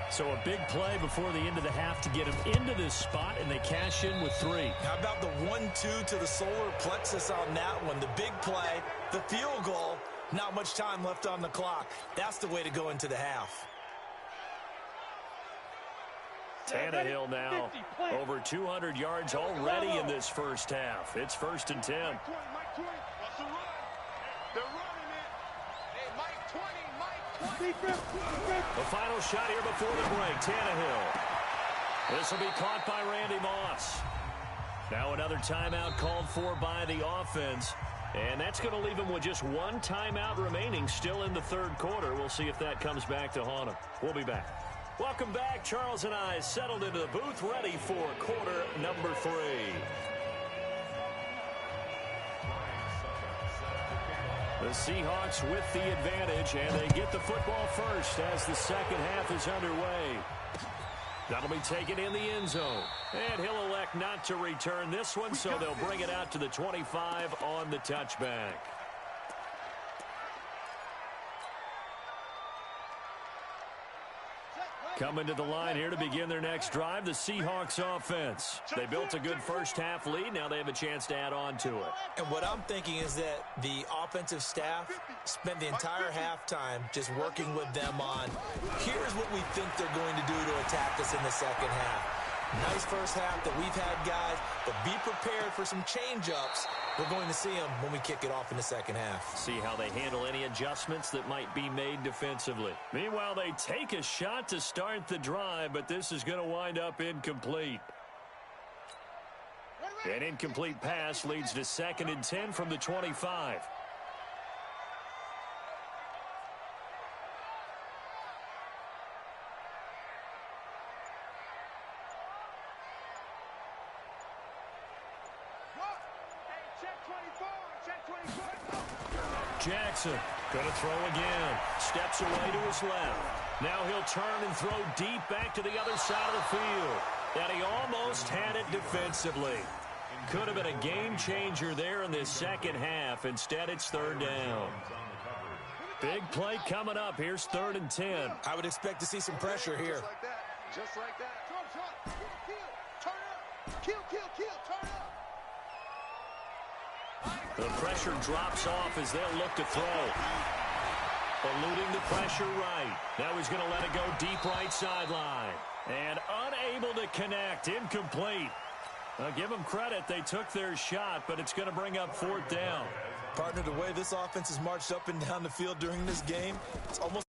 So a big play before the end of the half to get him into this spot, and they cash in with 3. How about the 1-2 to the solar plexus on that one? The big play, the field goal, not much time left on the clock. That's the way to go into the half. Tannehill now over 200 yards already in this first half. It's 1st and 10. They're running it. Hey, Mike 20, Mike 20. The final shot here before the break. Tannehill. This will be caught by Randy Moss. Now another timeout called for by the offense. And that's going to leave him with just one timeout remaining still in the third quarter. We'll see if that comes back to haunt him. We'll be back. Welcome back. Charles and I settled into the booth ready for quarter number 3. The Seahawks with the advantage, and they get the football first as the second half is underway. That'll be taken in the end zone. And he'll elect not to return this one, so they'll bring it out to the 25 on the touchback. Coming to the line here to begin their next drive, the Seahawks offense. They built a good first half lead. Now they have a chance to add on to it. And what I'm thinking is that the offensive staff spent the entire halftime just working with them on, here's what we think they're going to do to attack us in the second half. Nice first half that we've had, guys, but be prepared for some change-ups. We're going to see them when we kick it off in the second half. See how they handle any adjustments that might be made defensively. Meanwhile, they take a shot to start the drive, but this is going to wind up incomplete. An incomplete pass leads to 2nd and 10 from the 25. Jackson going to throw again. Steps away to his left. Now he'll turn and throw deep back to the other side of the field. And he almost had it defensively. Could have been a game changer there in this second half. Instead, it's 3rd down. Big play coming up. Here's 3rd and 10. I would expect to see some pressure here. Just like that. Just like that. Turn up. Kill, turn up. The pressure drops off as they'll look to throw. Eluding the pressure right. Now he's going to let it go deep right sideline. And unable to connect. Incomplete. Now give them credit. They took their shot, but it's going to bring up 4th down. Partner, the way this offense has marched up and down the field during this game, it's almost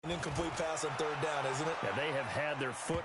an incomplete pass on 3rd down, isn't it? Yeah, they have had their foot